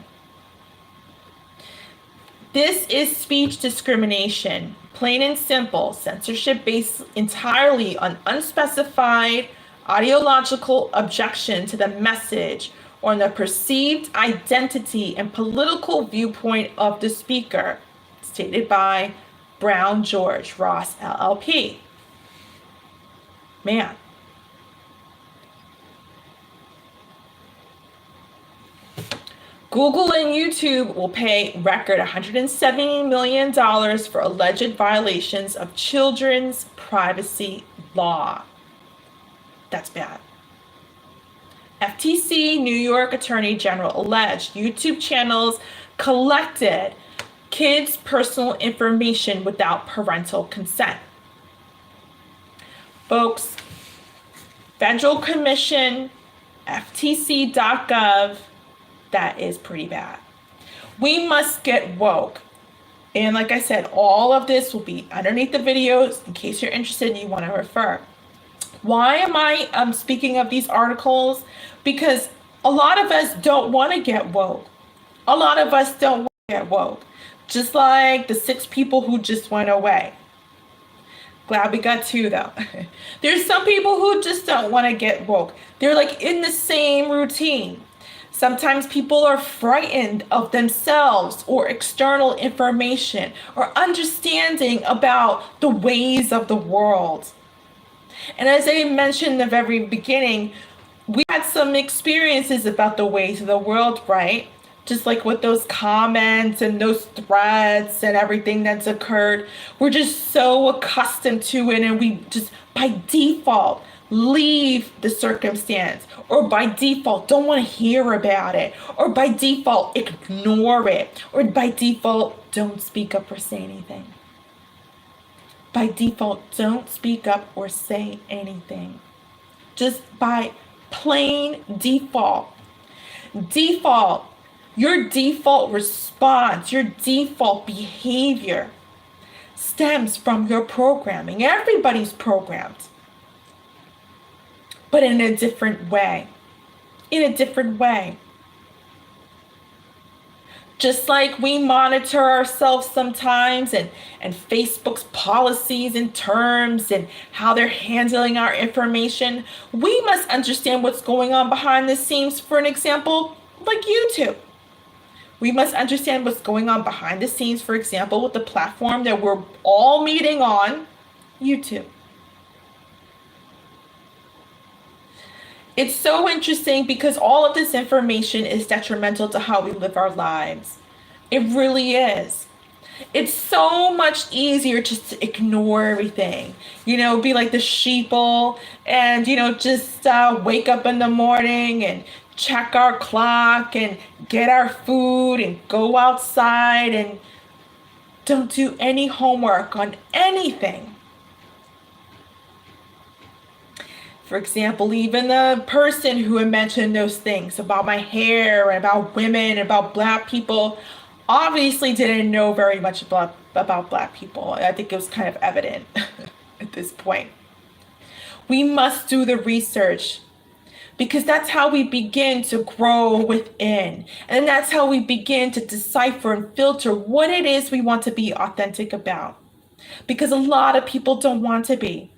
A: This is speech discrimination, plain and simple, censorship based entirely on unspecified ideological objection to the message or on the perceived identity and political viewpoint of the speaker, stated by Brown George Ross LLP. Man. Google and YouTube will pay record $170 million for alleged violations of children's privacy law. That's bad. FTC New York Attorney General alleged YouTube channels collected kids' personal information without parental consent. Folks, Federal Commission, FTC.gov, that is pretty bad. We must get woke. And like I said, all of this will be underneath the videos in case you're interested and you want to refer. Why am I speaking of these articles? Because a lot of us don't want to get woke. A lot of us don't want to get woke. Just like the 6 people who just went away. Glad we got 2 though. There's some people who just don't want to get woke. They're like in the same routine. Sometimes people are frightened of themselves or external information or understanding about the ways of the world. And as I mentioned in the very beginning, We had some experiences about the ways of the world, right? Just like with those comments and those threats and everything that's occurred. We're just so accustomed to it, and we just by default leave the circumstance, or by default don't want to hear about it, or by default ignore it, or by default don't speak up or say anything. By default, don't speak up or say anything. Just by plain default. Default. Your default response, your default behavior stems from your programming. Everybody's programmed, but in a different way. In a different way. Just like we monitor ourselves sometimes, and Facebook's policies and terms and how they're handling our information, we must understand what's going on behind the scenes. For an example, like YouTube. We must understand what's going on behind the scenes, for example, with the platform that we're all meeting on, YouTube. It's so interesting because all of this information is detrimental to how we live our lives. It really is. It's so much easier just to ignore everything, be like the sheeple and, just wake up in the morning and check our clock and get our food and go outside and don't do any homework on anything. For example, even the person who had mentioned those things about my hair and about women, about Black people, obviously didn't know very much about Black people. I think it was kind of evident at this point. We must do the research, because that's how we begin to grow within. And that's how we begin to decipher and filter what it is we want to be authentic about. Because a lot of people don't want to be.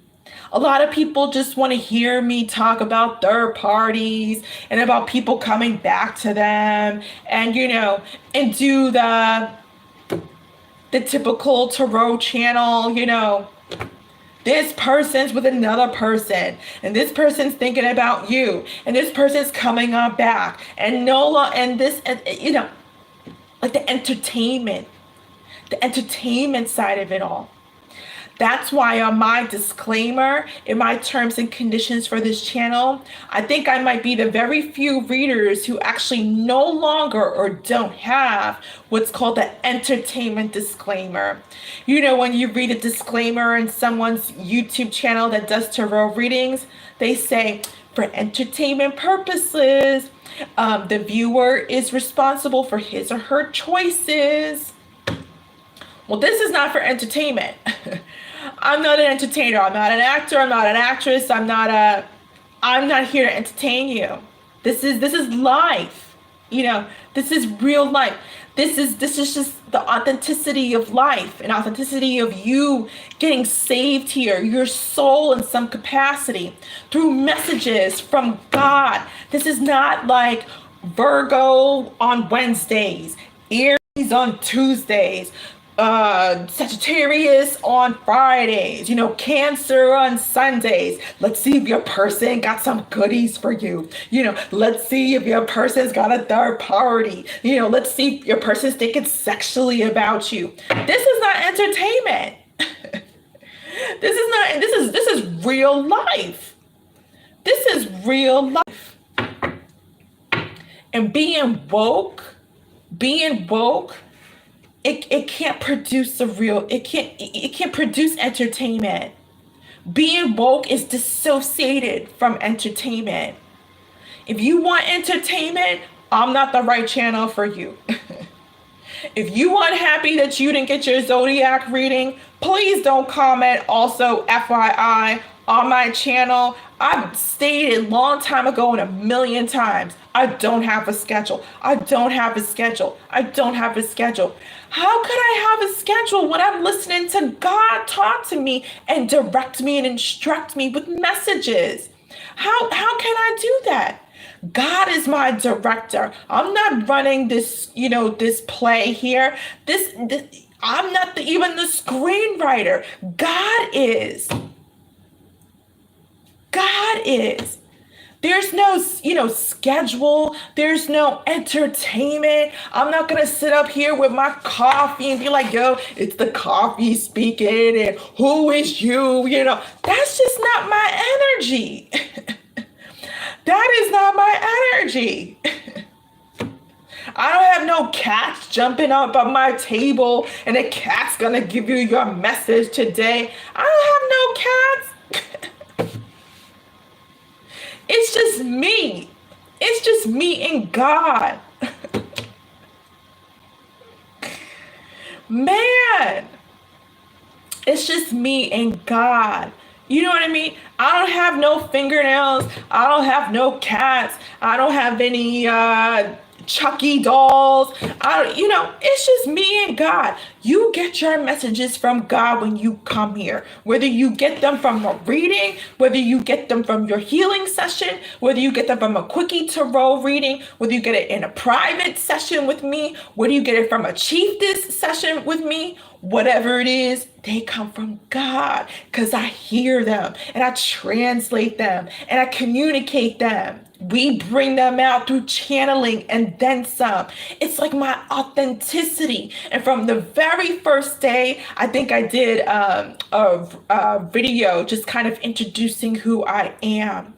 A: A lot of people just want to hear me talk about third parties and about people coming back to them and, and do the typical tarot channel, this person's with another person and this person's thinking about you and this person's coming on back and like the entertainment side of it all. That's why on my disclaimer, in my terms and conditions for this channel, I think I might be the very few readers who actually no longer or don't have what's called the entertainment disclaimer. When you read a disclaimer in someone's YouTube channel that does tarot readings, they say, for entertainment purposes, the viewer is responsible for his or her choices. Well, this is not for entertainment. I'm not an entertainer. I'm not an actor. I'm not an actress. I'm not here to entertain you. This is life. This is real life. This is just the authenticity of life and authenticity of you getting saved here, your soul in some capacity through messages from God. This is not like Virgo on Wednesdays, Aries on Tuesdays, Sagittarius on Fridays, Cancer on Sundays. Let's see if your person got some goodies for you. Let's see if your person's got a third party. Let's see if your person's thinking sexually about you. This is not entertainment. This is real life. This is real life. And being woke, it can't produce it can't produce entertainment. Being woke is dissociated from entertainment. If you want entertainment, I'm not the right channel for you. If you unhappy that you didn't get your zodiac reading, please don't comment also FYI on my channel. I've stated a long time ago and a million times, I don't have a schedule. I don't have a schedule. I don't have a schedule. How could I have a schedule when I'm listening to God talk to me and direct me and instruct me with messages? How can I do that? God is my director. I'm not running this, this play here. I'm not even the screenwriter. God is. God is. There's no, schedule. There's no entertainment. I'm not going to sit up here with my coffee and be like, yo, it's the coffee speaking and who is you? That's just not my energy. That is not my energy. I don't have no cats jumping up on my table and the cat's gonna give you your message today. I don't have no cats. It's just me. It's just me and God. Man, it's just me and God. You know what I mean? I don't have no fingernails. I don't have no cats. I don't have any Chucky dolls. It's just me and God. You get your messages from God when you come here. Whether you get them from a reading, whether you get them from your healing session, whether you get them from a quickie tarot reading, whether you get it in a private session with me, whether you get it from a chieftess session with me, whatever it is, they come from God because I hear them and I translate them and I communicate them. We bring them out through channeling and then some. It's like my authenticity. And from the very first day, I think I did a video just kind of introducing who I am.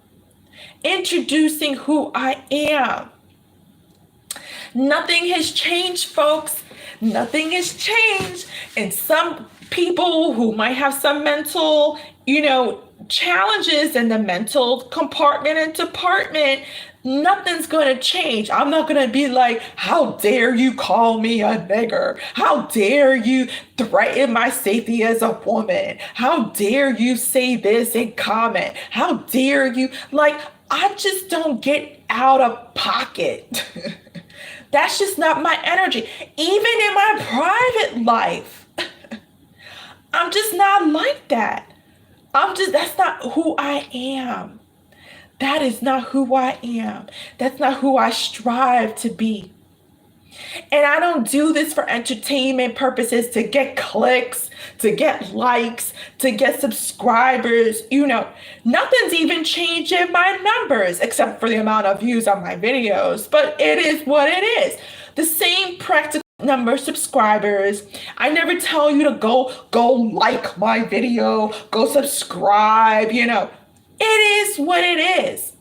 A: Introducing who I am. Nothing has changed, folks. Nothing has changed. And some people who might have some mental, challenges in the mental compartment and department, nothing's going to change. I'm not going to be like, how dare you call me a nigger? How dare you threaten my safety as a woman? How dare you say this in comment? How dare you? Like, I just don't get out of pocket. That's just not my energy. Even in my private life, I'm just not like that. That's not who I am. That is not who I am. That's not who I strive to be. And I don't do this for entertainment purposes to get clicks, to get likes, to get subscribers. Nothing's even changing my numbers except for the amount of views on my videos. But it is what it is. The same practical number of subscribers. I never tell you to go like my video, go subscribe, It is what it is.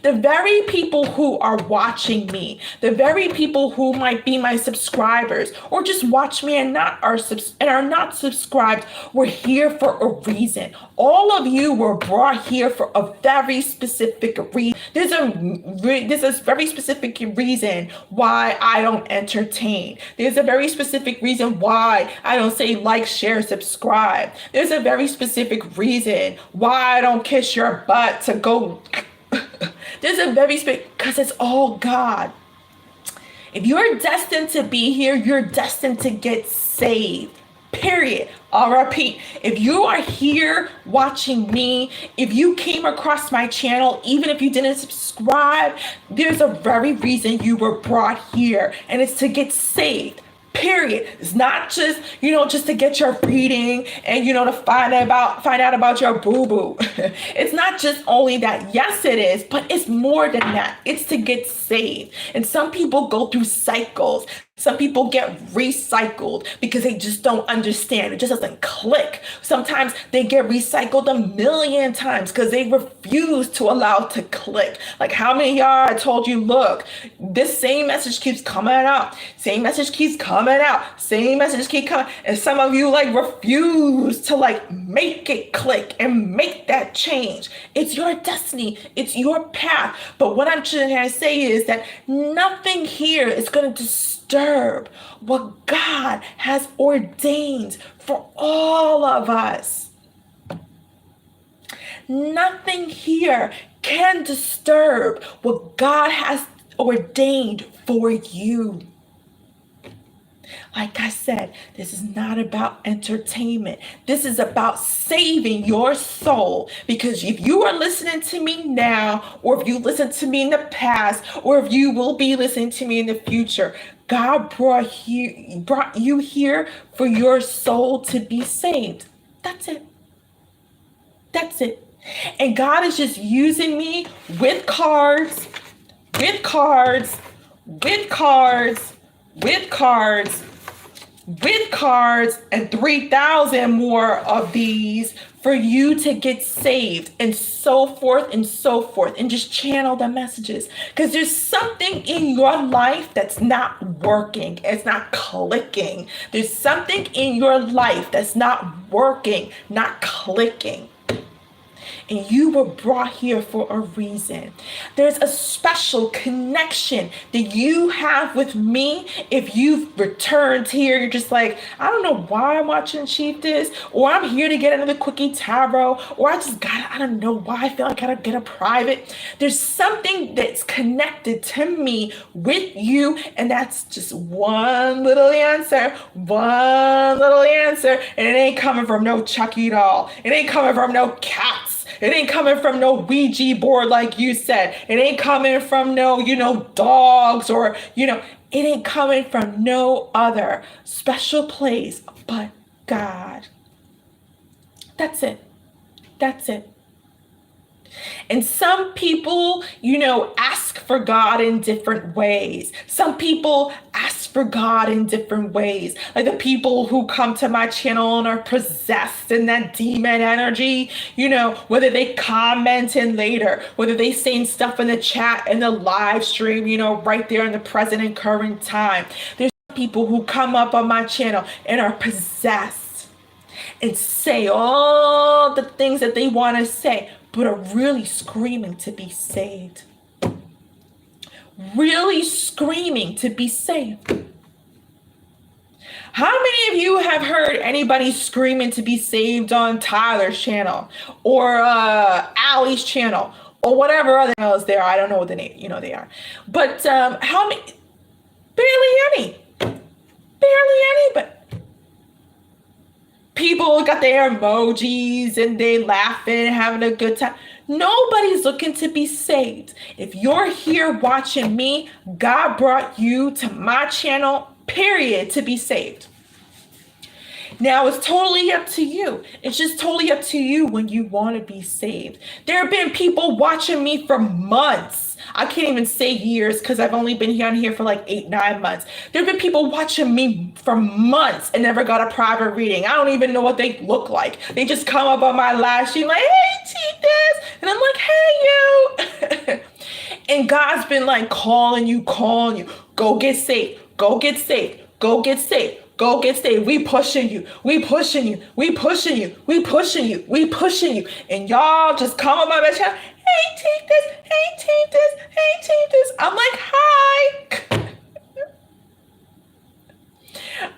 A: The very people who are watching me, the very people who might be my subscribers or just watch me and are not subscribed, were here for a reason. All of you were brought here for a very specific reason. There's a very specific reason why I don't entertain. There's a very specific reason why I don't say like, share, subscribe. There's a very specific reason why I don't kiss your butt to go. There's a very specific, because it's all God. If you're destined to be here, you're destined to get saved. Period. I'll repeat. If you are here watching me, if you came across my channel, even if you didn't subscribe, there's a very reason you were brought here, and it's to get saved. Period. It's not just, just to get your reading and, to find out about your boo-boo. It's not just only that. Yes, it is, but it's more than that. It's to get saved. And some people go through cycles. Some people get recycled because they just don't understand. It just doesn't click. Sometimes they get recycled 1,000,000 times because they refuse to allow it to click. Like, how many of y'all I told you, look, this same message keeps coming out. Same message keeps coming out. Same message keeps coming. And some of you refuse to make it click and make that change. It's your destiny. It's your path. But what I'm trying to say is that nothing here is going to disturb what God has ordained for all of us. Nothing here can disturb what God has ordained for you. Like I said, this is not about entertainment. This is about saving your soul. Because if you are listening to me now, or if you listened to me in the past, or if you will be listening to me in the future, God brought you here for your soul to be saved. That's it. That's it. And God is just using me with cards, with cards, with cards, with cards, with cards, and 3,000 more of these for you to get saved, and so forth and so forth, and just channel the messages, because there's something in your life that's not working. It's not clicking. There's something in your life that's not working, not clicking. And you were brought here for a reason. There's a special connection that you have with me. If you've returned here, you're just like, I don't know why I'm watching Chieftess, or I'm here to get another quickie tarot, or I don't know why I feel like I gotta get a private. There's something that's connected to me with you, and that's just one little answer, and it ain't coming from no Chucky doll. It ain't coming from no cats. It ain't coming from no Ouija board like you said. It ain't coming from no, dogs, or, it ain't coming from no other special place but God. That's it. That's it. And some people, ask for God in different ways. Some people ask for God in different ways. Like the people who come to my channel and are possessed in that demon energy, whether they comment in later, whether they saying stuff in the chat, in the live stream, right there in the present and current time. There's people who come up on my channel and are possessed and say all the things that they want to say, but are really screaming to be saved. Really screaming to be saved. How many of you have heard anybody screaming to be saved on Tyler's channel, or Allie's channel, or whatever other channels there are? I don't know what the name, they are. But how many? Barely any. But people got their emojis and they laughing, having a good time. Nobody's looking to be saved. If you're here watching me, God brought you to my channel, period, to be saved. Now, it's totally up to you. It's just totally up to you when you want to be saved. There have been people watching me for months. I can't even say years, because I've only been on here for like 8-9 months. There have been people watching me for months and never got a private reading. I don't even know what they look like. They just come up on my live stream like, hey, Chieftess. And I'm like, hey, you. And God's been like calling you. Go get saved. Go get saved. Go get saved. Go get saved. We pushing you. We pushing you. We pushing you. We pushing you. We pushing you. And y'all just come on my channel. Hey, Chieftess. Hey, Chieftess. Hey, Chieftess. I'm like, hi.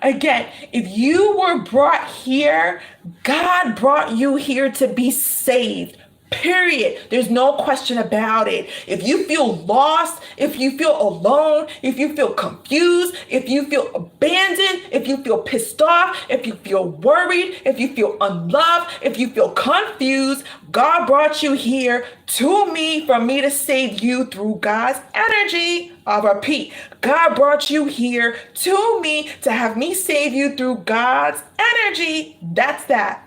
A: Again, if you were brought here, God brought you here to be saved. Period. There's no question about it. If you feel lost, if you feel alone, if you feel confused, if you feel abandoned, if you feel pissed off, if you feel worried, if you feel unloved, if you feel confused, God brought you here to me for me to save you through God's energy. I'll repeat. God brought you here to me to have me save you through God's energy. That's that.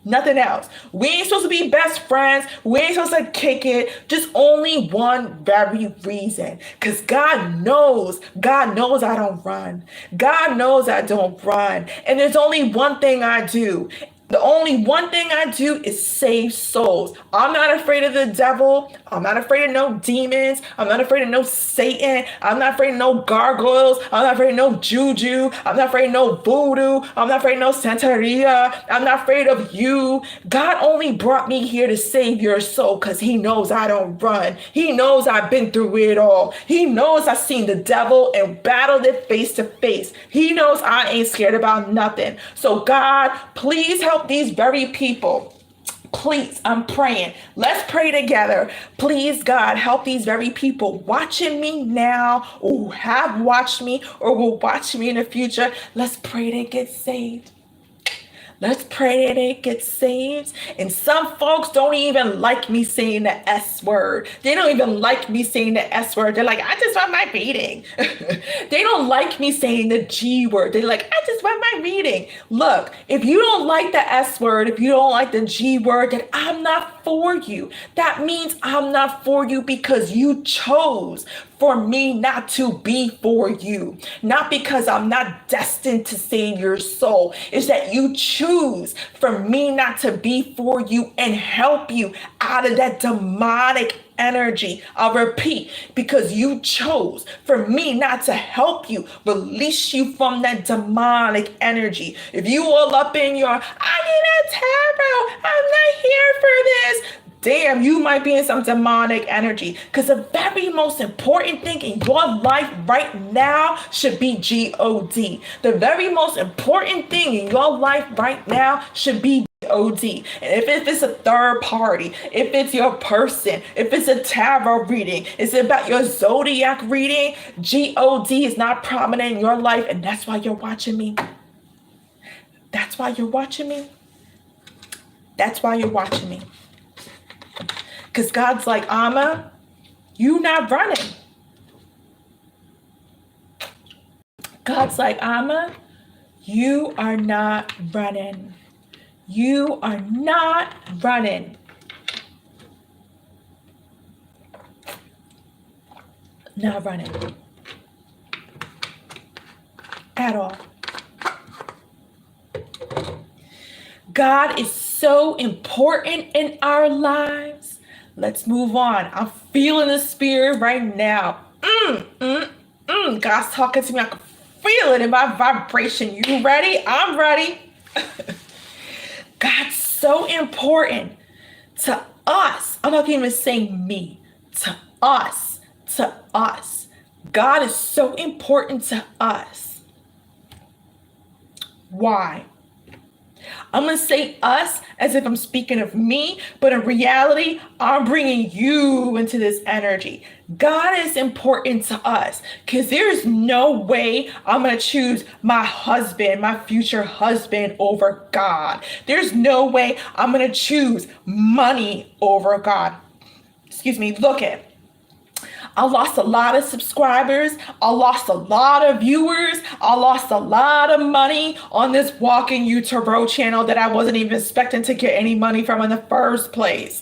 A: Nothing else. We ain't supposed to be best friends. We ain't supposed to kick it. Just only one very reason. Because God knows I don't run. God knows I don't run. And there's only one thing I do. The only one thing I do is save souls. I'm not afraid of the devil. I'm not afraid of no demons. I'm not afraid of no Satan. I'm not afraid of no gargoyles. I'm not afraid of no juju. I'm not afraid of no voodoo. I'm not afraid of no Santeria. I'm not afraid of you. God only brought me here to save your soul because he knows I don't run. He knows I've been through it all. He knows I've seen the devil and battled it face to face. He knows I ain't scared about nothing. So God, please help these very people. Please, I'm praying. Let's pray together. Please, God, help these very people watching me now, who have watched me or will watch me in the future. Let's pray to get saved. Let's pray that they get saved. And some folks don't even like me saying the S word. They don't even like me saying the S word. They're like, I just want my reading. They don't like me saying the G word. They're like, I just want my reading. Look, if you don't like the S word, if you don't like the G word, then I'm not for you. That means I'm not for you because you chose for me not to be for you. Not because I'm not destined to save your soul. It's that you choose for me not to be for you and help you out of that demonic energy. I'll repeat, because you chose for me not to help you, release you from that demonic energy. If you all up in your, I need a tarot, I'm not here for this. Damn, you might be in some demonic energy, because the very most important thing in your life right now should be God. The very most important thing in your life right now should be God. And if it's a third party, if it's your person, if it's a tarot reading, it's about your zodiac reading, God is not prominent in your life, and that's why you're watching me. That's why you're watching me. That's why you're watching me. Because God's like, Amma, you not running. God's like, Amma, you are not running. You are not running. Not running. At all. God is so important in our lives. Let's move on. I'm feeling the spirit right now. God's talking to me. I can feel it in my vibration. You ready? I'm ready. God's so important to us. I'm not even saying me. To us. To us. God is so important to us. Why? I'm going to say us as if I'm speaking of me, but in reality, I'm bringing you into this energy. God is important to us because there's no way I'm going to choose my husband, my future husband over God. There's no way I'm going to choose money over God. Excuse me, look at. I lost a lot of subscribers. I lost a lot of viewers. I lost a lot of money on this Walking You Tarot channel that I wasn't even expecting to get any money from in the first place.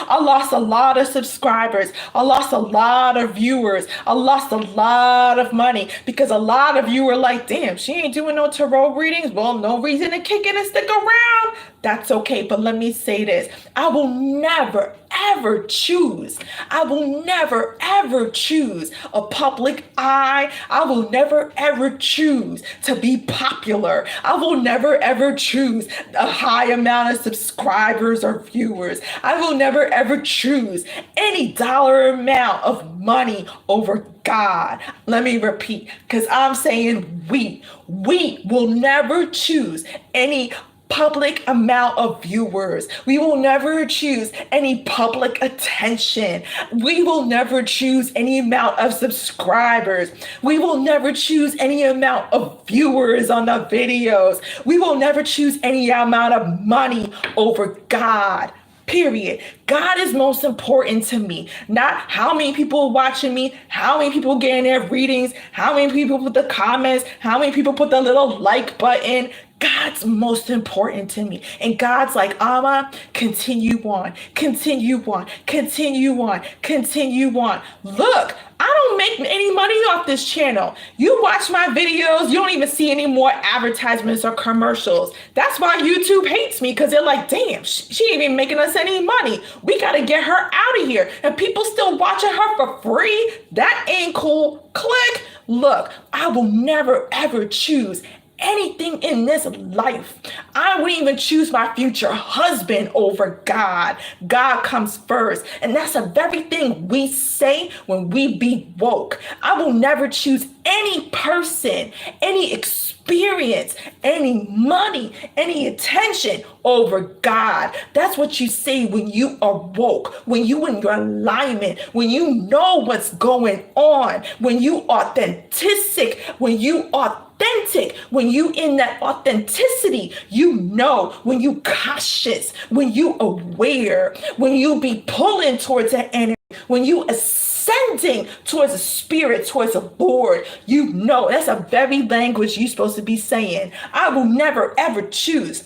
A: I lost a lot of subscribers. I lost a lot of viewers. I lost a lot of money because a lot of you were like, damn, she ain't doing no tarot readings. Well, no reason to kick it and stick around. That's okay. But let me say this. I will never, ever choose. I will never, ever choose a public eye. I will never, ever choose to be popular. I will never, ever choose a high amount of subscribers or viewers. I will never, ever choose any dollar amount of money over God. Let me repeat, because I'm saying we will never choose any public amount of viewers. We will never choose any public attention. We will never choose any amount of subscribers. We will never choose any amount of viewers on the videos. We will never choose any amount of money over God. Period. God is most important to me. Not how many people are watching me, how many people getting their readings, how many people put the comments, how many people put the little like button. God's most important to me. And God's like, Amma, continue on, continue on, continue on, continue on. Look, I don't make any money off this channel. You watch my videos, you don't even see any more advertisements or commercials. That's why YouTube hates me, because they're like, damn, she ain't even making us any money. We got to get her out of here. And people still watching her for free? That ain't cool. Click. Look, I will never, ever choose anything in this life. I wouldn't even choose my future husband over God. God comes first. And that's the very thing we say when we be woke. I will never choose any person, any experience, any money, any attention over God. That's what you say when you are woke, when you in your alignment, when you know what's going on, when you authentic, when you are authentic, when you in that authenticity, you know when you cautious, when you aware, when you be pulling towards that energy, when you ascending towards the spirit, towards the Lord, you know that's a very language you're supposed to be saying. I will never ever choose.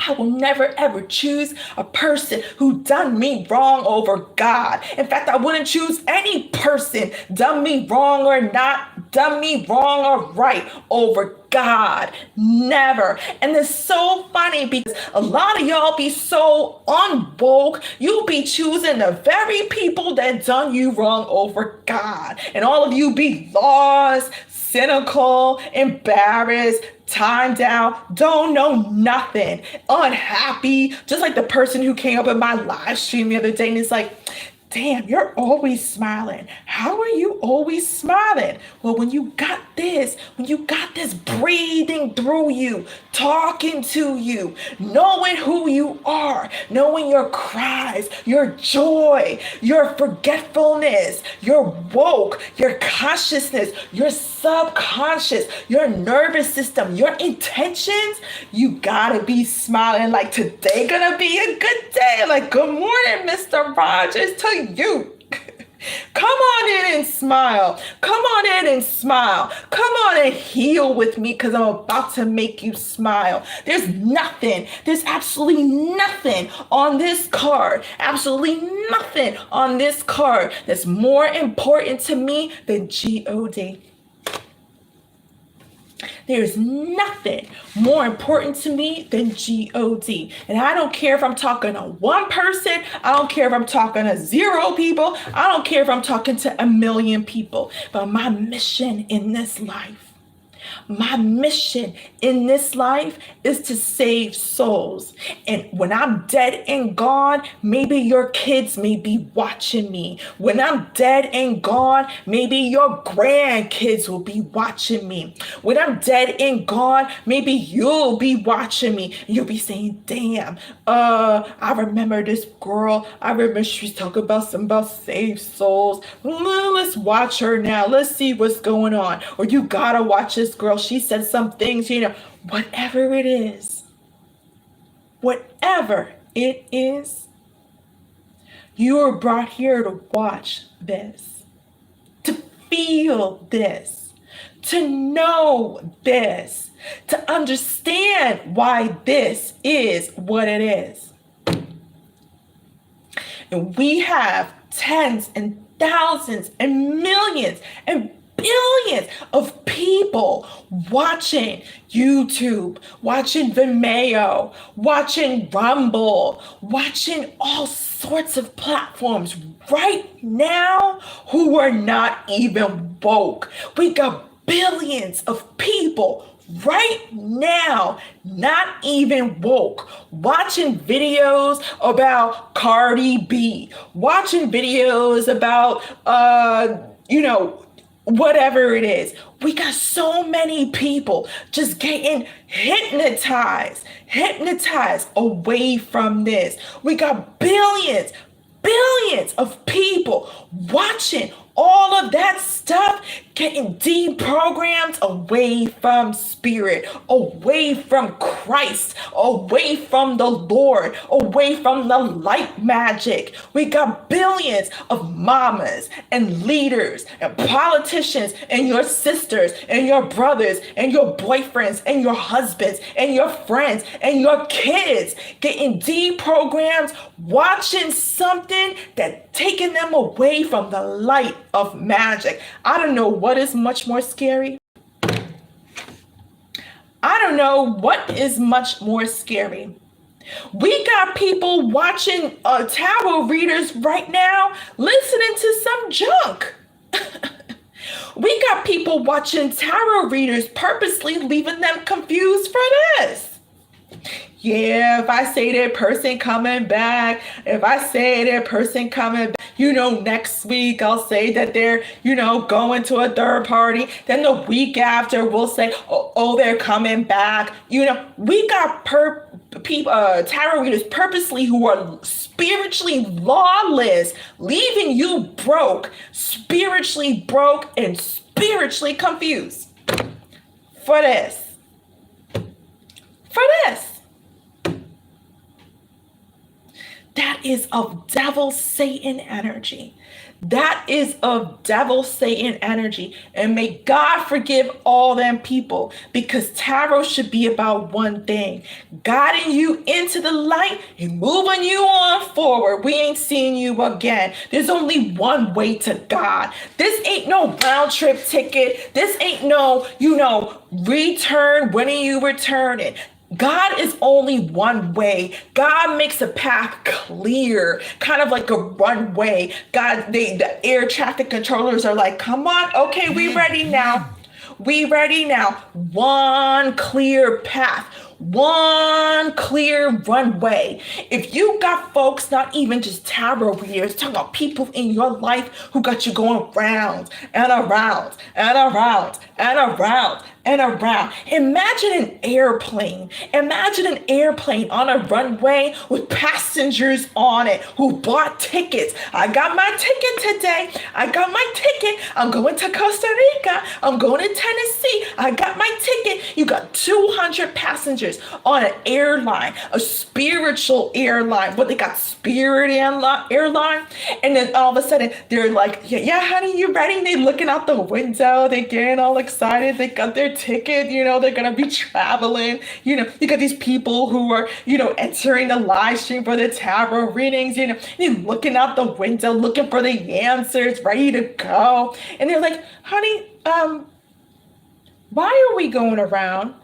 A: I will never ever choose a person who done me wrong over God. In fact, I wouldn't choose any person done me wrong or not, done me wrong or right over God. Never. And it's so funny because a lot of y'all be so unwoke. You be choosing the very people that done you wrong over God. And all of you be lost, cynical, embarrassed, timed out, don't know nothing, unhappy, just like the person who came up in my live stream the other day and it's like, damn, you're always smiling. How are you always smiling? Well, when you got this breathing through you, talking to you, knowing who you are, knowing your cries, your joy, your forgetfulness, your woke, your consciousness, your subconscious, your nervous system, your intentions, you gotta be smiling like today gonna be a good day. Like, good morning, Mr. Rogers, to you. Come on in and smile. Come on in and smile. Come on and heal with me because I'm about to make you smile. There's absolutely nothing on this card, absolutely nothing on this card that's more important to me than God. There's nothing more important to me than God. And I don't care if I'm talking to one person. I don't care if I'm talking to 0 people. I don't care if I'm talking to 1,000,000 people. But my mission in this life is to save souls. And when I'm dead and gone, maybe your kids may be watching me. When I'm dead and gone, maybe your grandkids will be watching me. When I'm dead and gone, maybe you'll be watching me. And you'll be saying, damn, I remember this girl. I remember she's talking about saved souls. Let's watch her now. Let's see what's going on. Or you gotta watch this girl. She said some things, whatever it is, you are brought here to watch this, to feel this, to know this, to understand why this is what it is. And we have tens and thousands and millions and billions of people watching YouTube, watching Vimeo, watching Rumble, watching all sorts of platforms right now who are not even woke. We got billions of people right now, not even woke, watching videos about Cardi B, watching videos about, whatever it is. We got so many people just getting hypnotized away from this. We got billions of people watching all of that stuff, getting deprogrammed away from spirit, away from Christ, away from the Lord, away from the light magic. We got billions of mamas and leaders and politicians and your sisters and your brothers and your boyfriends and your husbands and your friends and your kids getting deprogrammed, watching something that taking them away from the light of magic. I don't know what is much more scary. We got people watching tarot readers right now listening to some junk. We got people watching tarot readers purposely leaving them confused for this. Yeah, if I say that person coming back, next week I'll say that they're, going to a third party. Then the week after we'll say, oh, they're coming back. We got tarot readers purposely who are spiritually lawless, leaving you broke, spiritually broke and spiritually confused. for this. For this. That is of devil Satan energy. That is of devil Satan energy. And may God forgive all them people, because tarot should be about one thing: guiding you into the light and moving you on forward. We ain't seeing you again. There's only one way to God. This ain't no round trip ticket. This ain't no, return. When are you returning? God is only one way. God makes a path clear, kind of like a runway. The air traffic controllers are like, come on, okay, we ready now. We ready now. One clear path. One clear runway. If you got folks, not even just tarot readers, talking about people in your life who got you going round and around and around and around and around. Imagine an airplane. Imagine an airplane on a runway with passengers on it who bought tickets. I got my ticket today. I got my ticket. I'm going to Costa Rica. I'm going to Tennessee. I got my ticket. You got 200 passengers on an airline, a spiritual airline. But they got Spirit Airline. And then all of a sudden they're like, yeah, honey, you ready? They looking out the window. They getting all excited. They got their ticket, they're gonna be traveling. You got these people who are, entering the live stream for the tarot readings, they're looking out the window, looking for the answers, ready to go. And they're like, honey, why are we going around?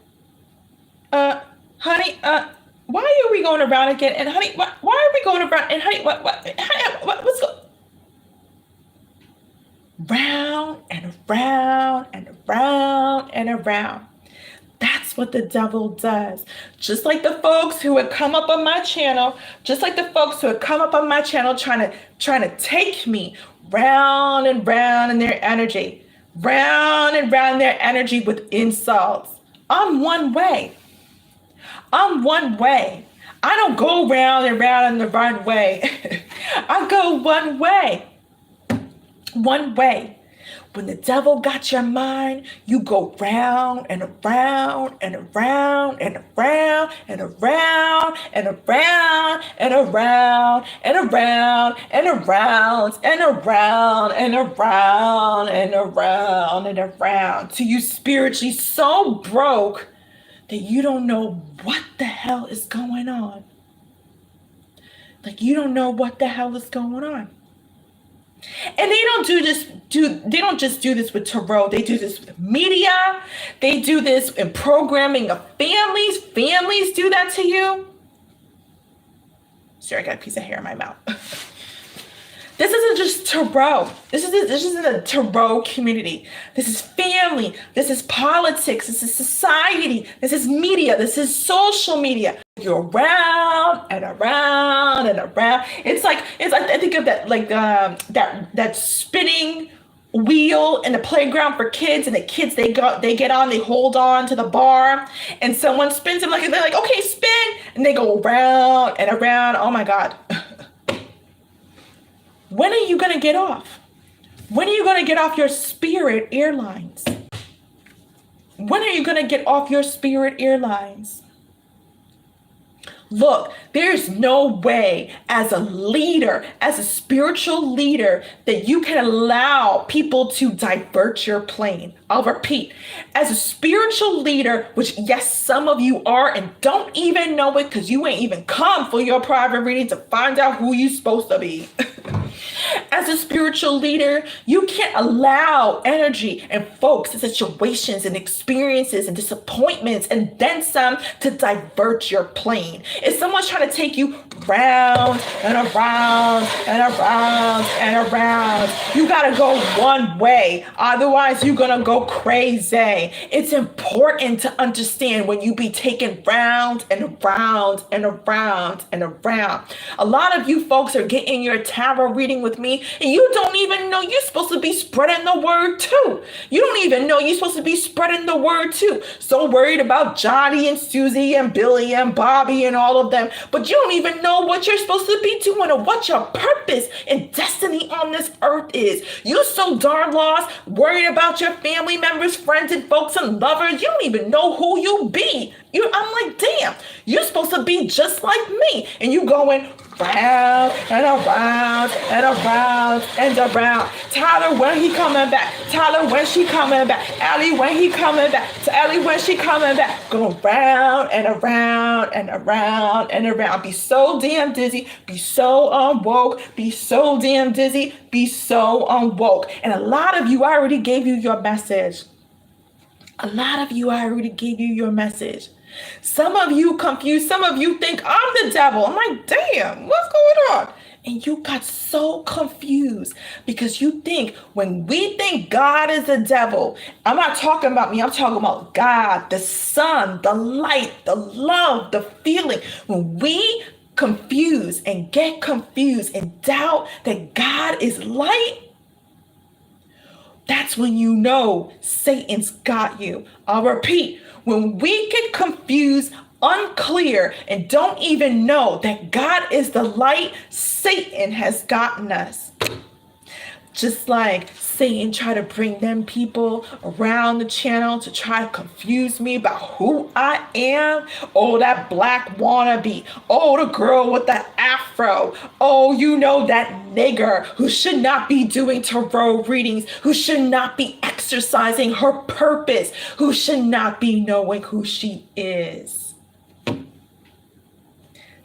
A: Honey, why are we going around again? And honey, why are we going around? And honey, what's going round and around and around and around? That's what the devil does. Just like the folks who would come up on my channel, trying to take me round and round in their energy, round and round in their energy with insults. I'm one way. I'm one way. I don't go round and round in the right way. I go one way. One way. When the devil got your mind, you go round and around and around and around and around and around and around and around and around and around and around and around and around till you spiritually so broke that you don't know what the hell is going on. Like you don't know what the hell is going on. And they don't just do this with tarot. They do this with media. They do this in programming of families. Families do that to you. Sorry, I got a piece of hair in my mouth. This isn't just tarot. This isn't a tarot community. This is family. This is politics. This is society. This is media. This is social media. You're around and around and around. It's like I think of that that spinning wheel in the playground for kids, and the kids they get on, they hold on to the bar, and someone spins them they're like, okay, spin, and they go around and around. Oh my God. When are you going to get off? When are you going to get off your Spirit Airlines? When are you going to get off your Spirit Airlines? Look, there's no way as a leader, as a spiritual leader, that you can allow people to divert your plane. I'll repeat, as a spiritual leader, which yes, some of you are and don't even know it because you ain't even come for your private reading to find out who you're supposed to be. As a spiritual leader, you can't allow energy and folks and situations and experiences and disappointments and then some to divert your plane. If someone's trying to take you round and around and around and around, you gotta go one way. Otherwise, you're gonna go crazy. It's important to understand when you be taken round and around and around and around. A lot of you folks are getting your tarot reading resonating with me, and you don't even know you're supposed to be spreading the word too. You don't even know you're supposed to be spreading the word too. So worried about Johnny and Susie and Billy and Bobby and all of them, but you don't even know what you're supposed to be doing or what your purpose and destiny on this earth is. You so darn lost, worried about your family members, friends, and folks and lovers. You don't even know who you be. I'm like, damn, you're supposed to be just like me. And you going round and around and around and around. Tyler, when he coming back? Tyler, when she coming back? Allie, when he coming back? Allie, when she coming back? Going round and around and around and around. Be so damn dizzy. Be so unwoke. Be so damn dizzy. Be so unwoke. And a lot of you, I already gave you your message. A lot of you, I already gave you your message. Some of you confused. Some of you think I'm the devil. I'm like, damn, what's going on? And you got so confused because you think when we think God is the devil, I'm not talking about me. I'm talking about God, the sun, the light, the love, the feeling. When we confuse and get confused and doubt that God is light, that's when you know Satan's got you. I'll repeat, when we get confused, unclear, and don't even know that God is the light, Satan has gotten us. Just like Satan tried to bring them people around the channel to try to confuse me about who I am. Oh, that black wannabe. Oh, the girl with the afro. Oh, you know, that nigger who should not be doing tarot readings, who should not be exercising her purpose, who should not be knowing who she is.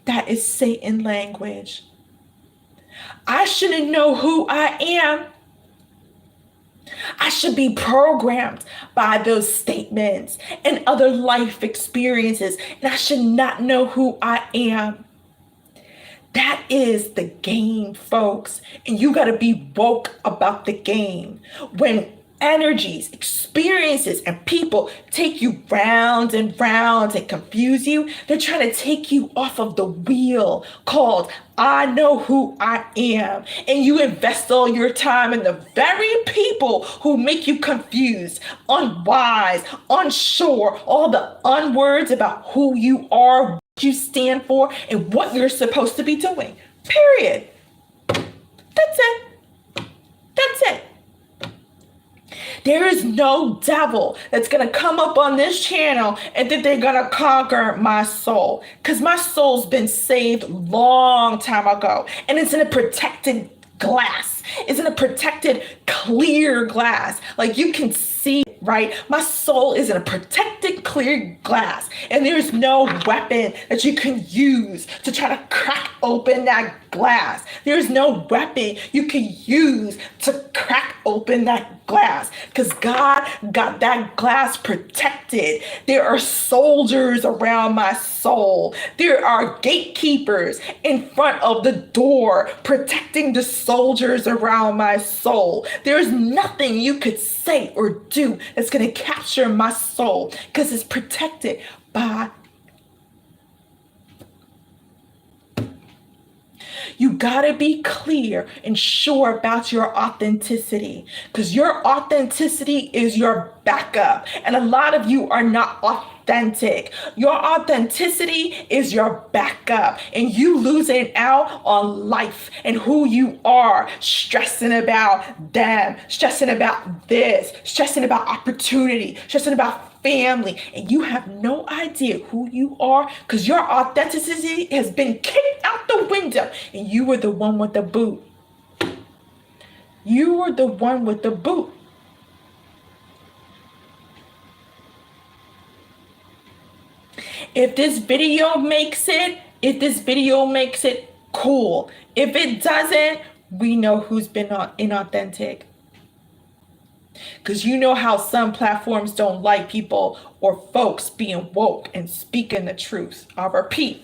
A: That is Satan language. I shouldn't know who I am. I should be programmed by those statements and other life experiences, and I should not know who I am. That is the game, folks, and you got to be woke about the game. When energies, experiences, and people take you round and round and confuse you, they're trying to take you off of the wheel called I know who I am. And you invest all your time in the very people who make you confused, unwise, unsure, all the unwords about who you are, what you stand for, and what you're supposed to be doing. Period. That's it. That's it. There is no devil that's going to come up on this channel and that they're going to conquer my soul. Because my soul's been saved long time ago. And it's in a protected glass. It's in a protected clear glass. Like you can see, right? My soul is in a protected clear glass. And there's no weapon that you can use to try to crack open that glass. There's no weapon you can use to crack open that glass because God got that glass protected. There are soldiers around my soul. There are gatekeepers in front of the door protecting the soldiers around my soul. There's nothing you could say or do that's going to capture my soul because it's protected by you gotta be clear and sure about your authenticity because your authenticity is your backup. And a lot of you are not authentic. Your authenticity is your backup and you losing out on life and who you are, stressing about them, stressing about this, stressing about opportunity, stressing about family, and you have no idea who you are because your authenticity has been kicked out the window and you were the one with the boot. You were the one with the boot. If this video makes it, cool. If it doesn't, we know who's been inauthentic. Because you know how some platforms don't like people or folks being woke and speaking the truth. I'll repeat.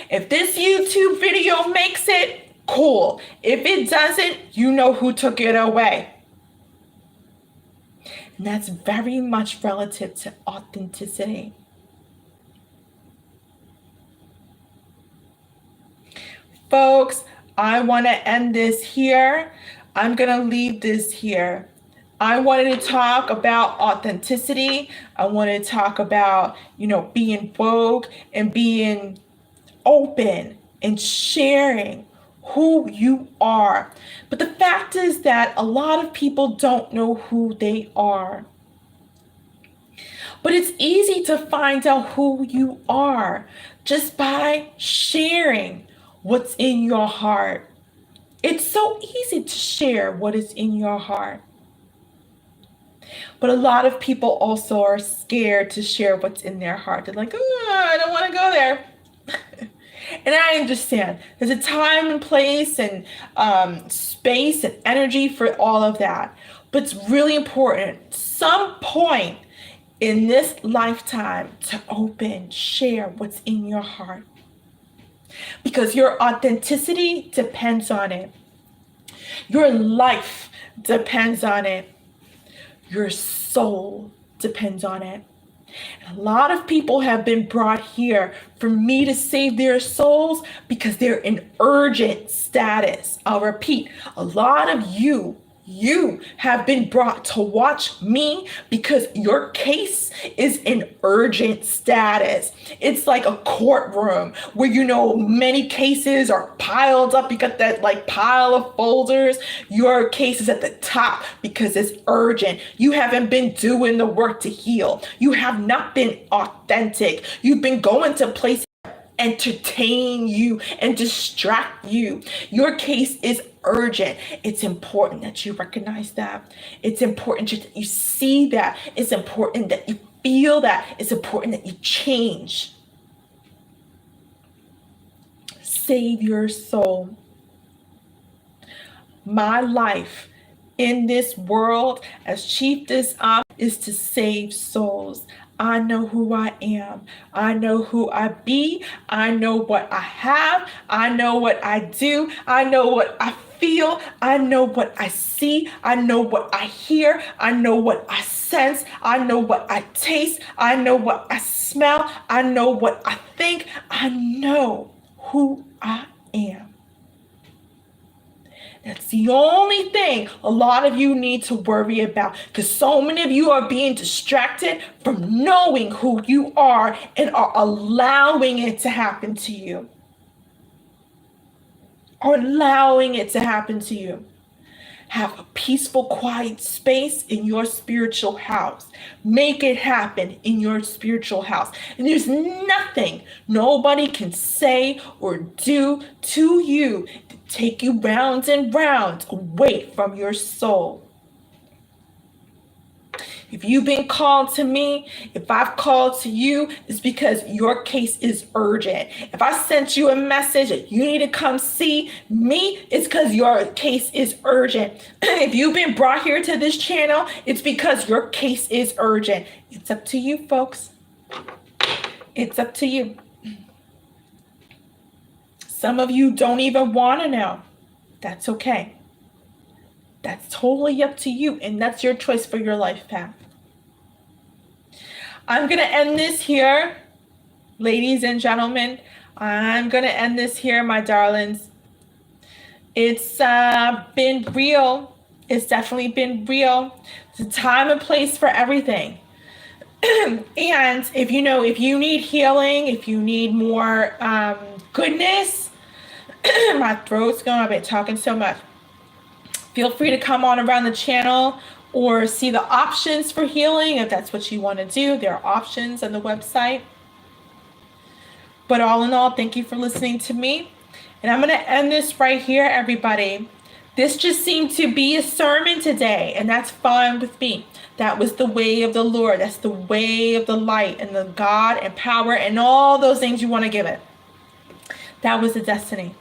A: If this YouTube video makes it, cool. If it doesn't, you know who took it away. And that's very much relative to authenticity. Folks, I want to end this here. I'm going to leave this here. I wanted to talk about authenticity. I wanted to talk about, being woke and being open and sharing who you are. But the fact is that a lot of people don't know who they are. But it's easy to find out who you are just by sharing what's in your heart. It's so easy to share what is in your heart. But a lot of people also are scared to share what's in their heart. They're like, I don't want to go there. And I understand. There's a time and place and space and energy for all of that. But it's really important at some point in this lifetime to share what's in your heart. Because your authenticity depends on it. Your life depends on it. Your soul depends on it. And a lot of people have been brought here for me to save their souls because they're in urgent status. I'll repeat, a lot of you have been brought to watch me because your case is in urgent status. It's like a courtroom where, many cases are piled up. You got that pile of folders. Your case is at the top because it's urgent. You haven't been doing the work to heal. You have not been authentic. You've been going to places entertain you and distract you. Your case is urgent. It's important that you recognize that. It's important that you see that. It's important that you feel that. It's important that you change. Save your soul. My life in this world as Chieftess Amma is to save souls. I know who I am. I know who I be. I know what I have. I know what I do. I know what I feel. I know what I see. I know what I hear. I know what I sense. I know what I taste. I know what I smell. I know what I think. I know who I am. That's the only thing a lot of you need to worry about because so many of you are being distracted from knowing who you are and are allowing it to happen to you. Have a peaceful, quiet space in your spiritual house. Make it happen in your spiritual house. And there's nothing nobody can say or do to you to take you round and round away from your soul. If you've been called to me, if I've called to you, it's because your case is urgent. If I sent you a message that you need to come see me, it's because your case is urgent. If you've been brought here to this channel, it's because your case is urgent. It's up to you, folks. It's up to you. Some of you don't even want to know. That's okay. That's totally up to you, and that's your choice for your life path. I'm going to end this here, ladies and gentlemen. I'm going to end this here, my darlings. It's been real. It's definitely been real. It's a time and place for everything. And if you need healing, if you need more goodness, my throat's going, I've been talking so much. Feel free to come on around the channel or see the options for healing if that's what you want to do. There are options on the website. But all in all, thank you for listening to me. And I'm going to end this right here, everybody. This just seemed to be a sermon today, and that's fine with me. That was the way of the Lord. That's the way of the light and the God and power and all those things you want to give it. That was the destiny.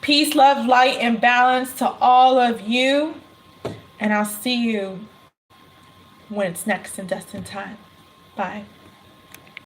A: Peace, love, light, and balance to all of you. And I'll see you when it's next in destined time. Bye.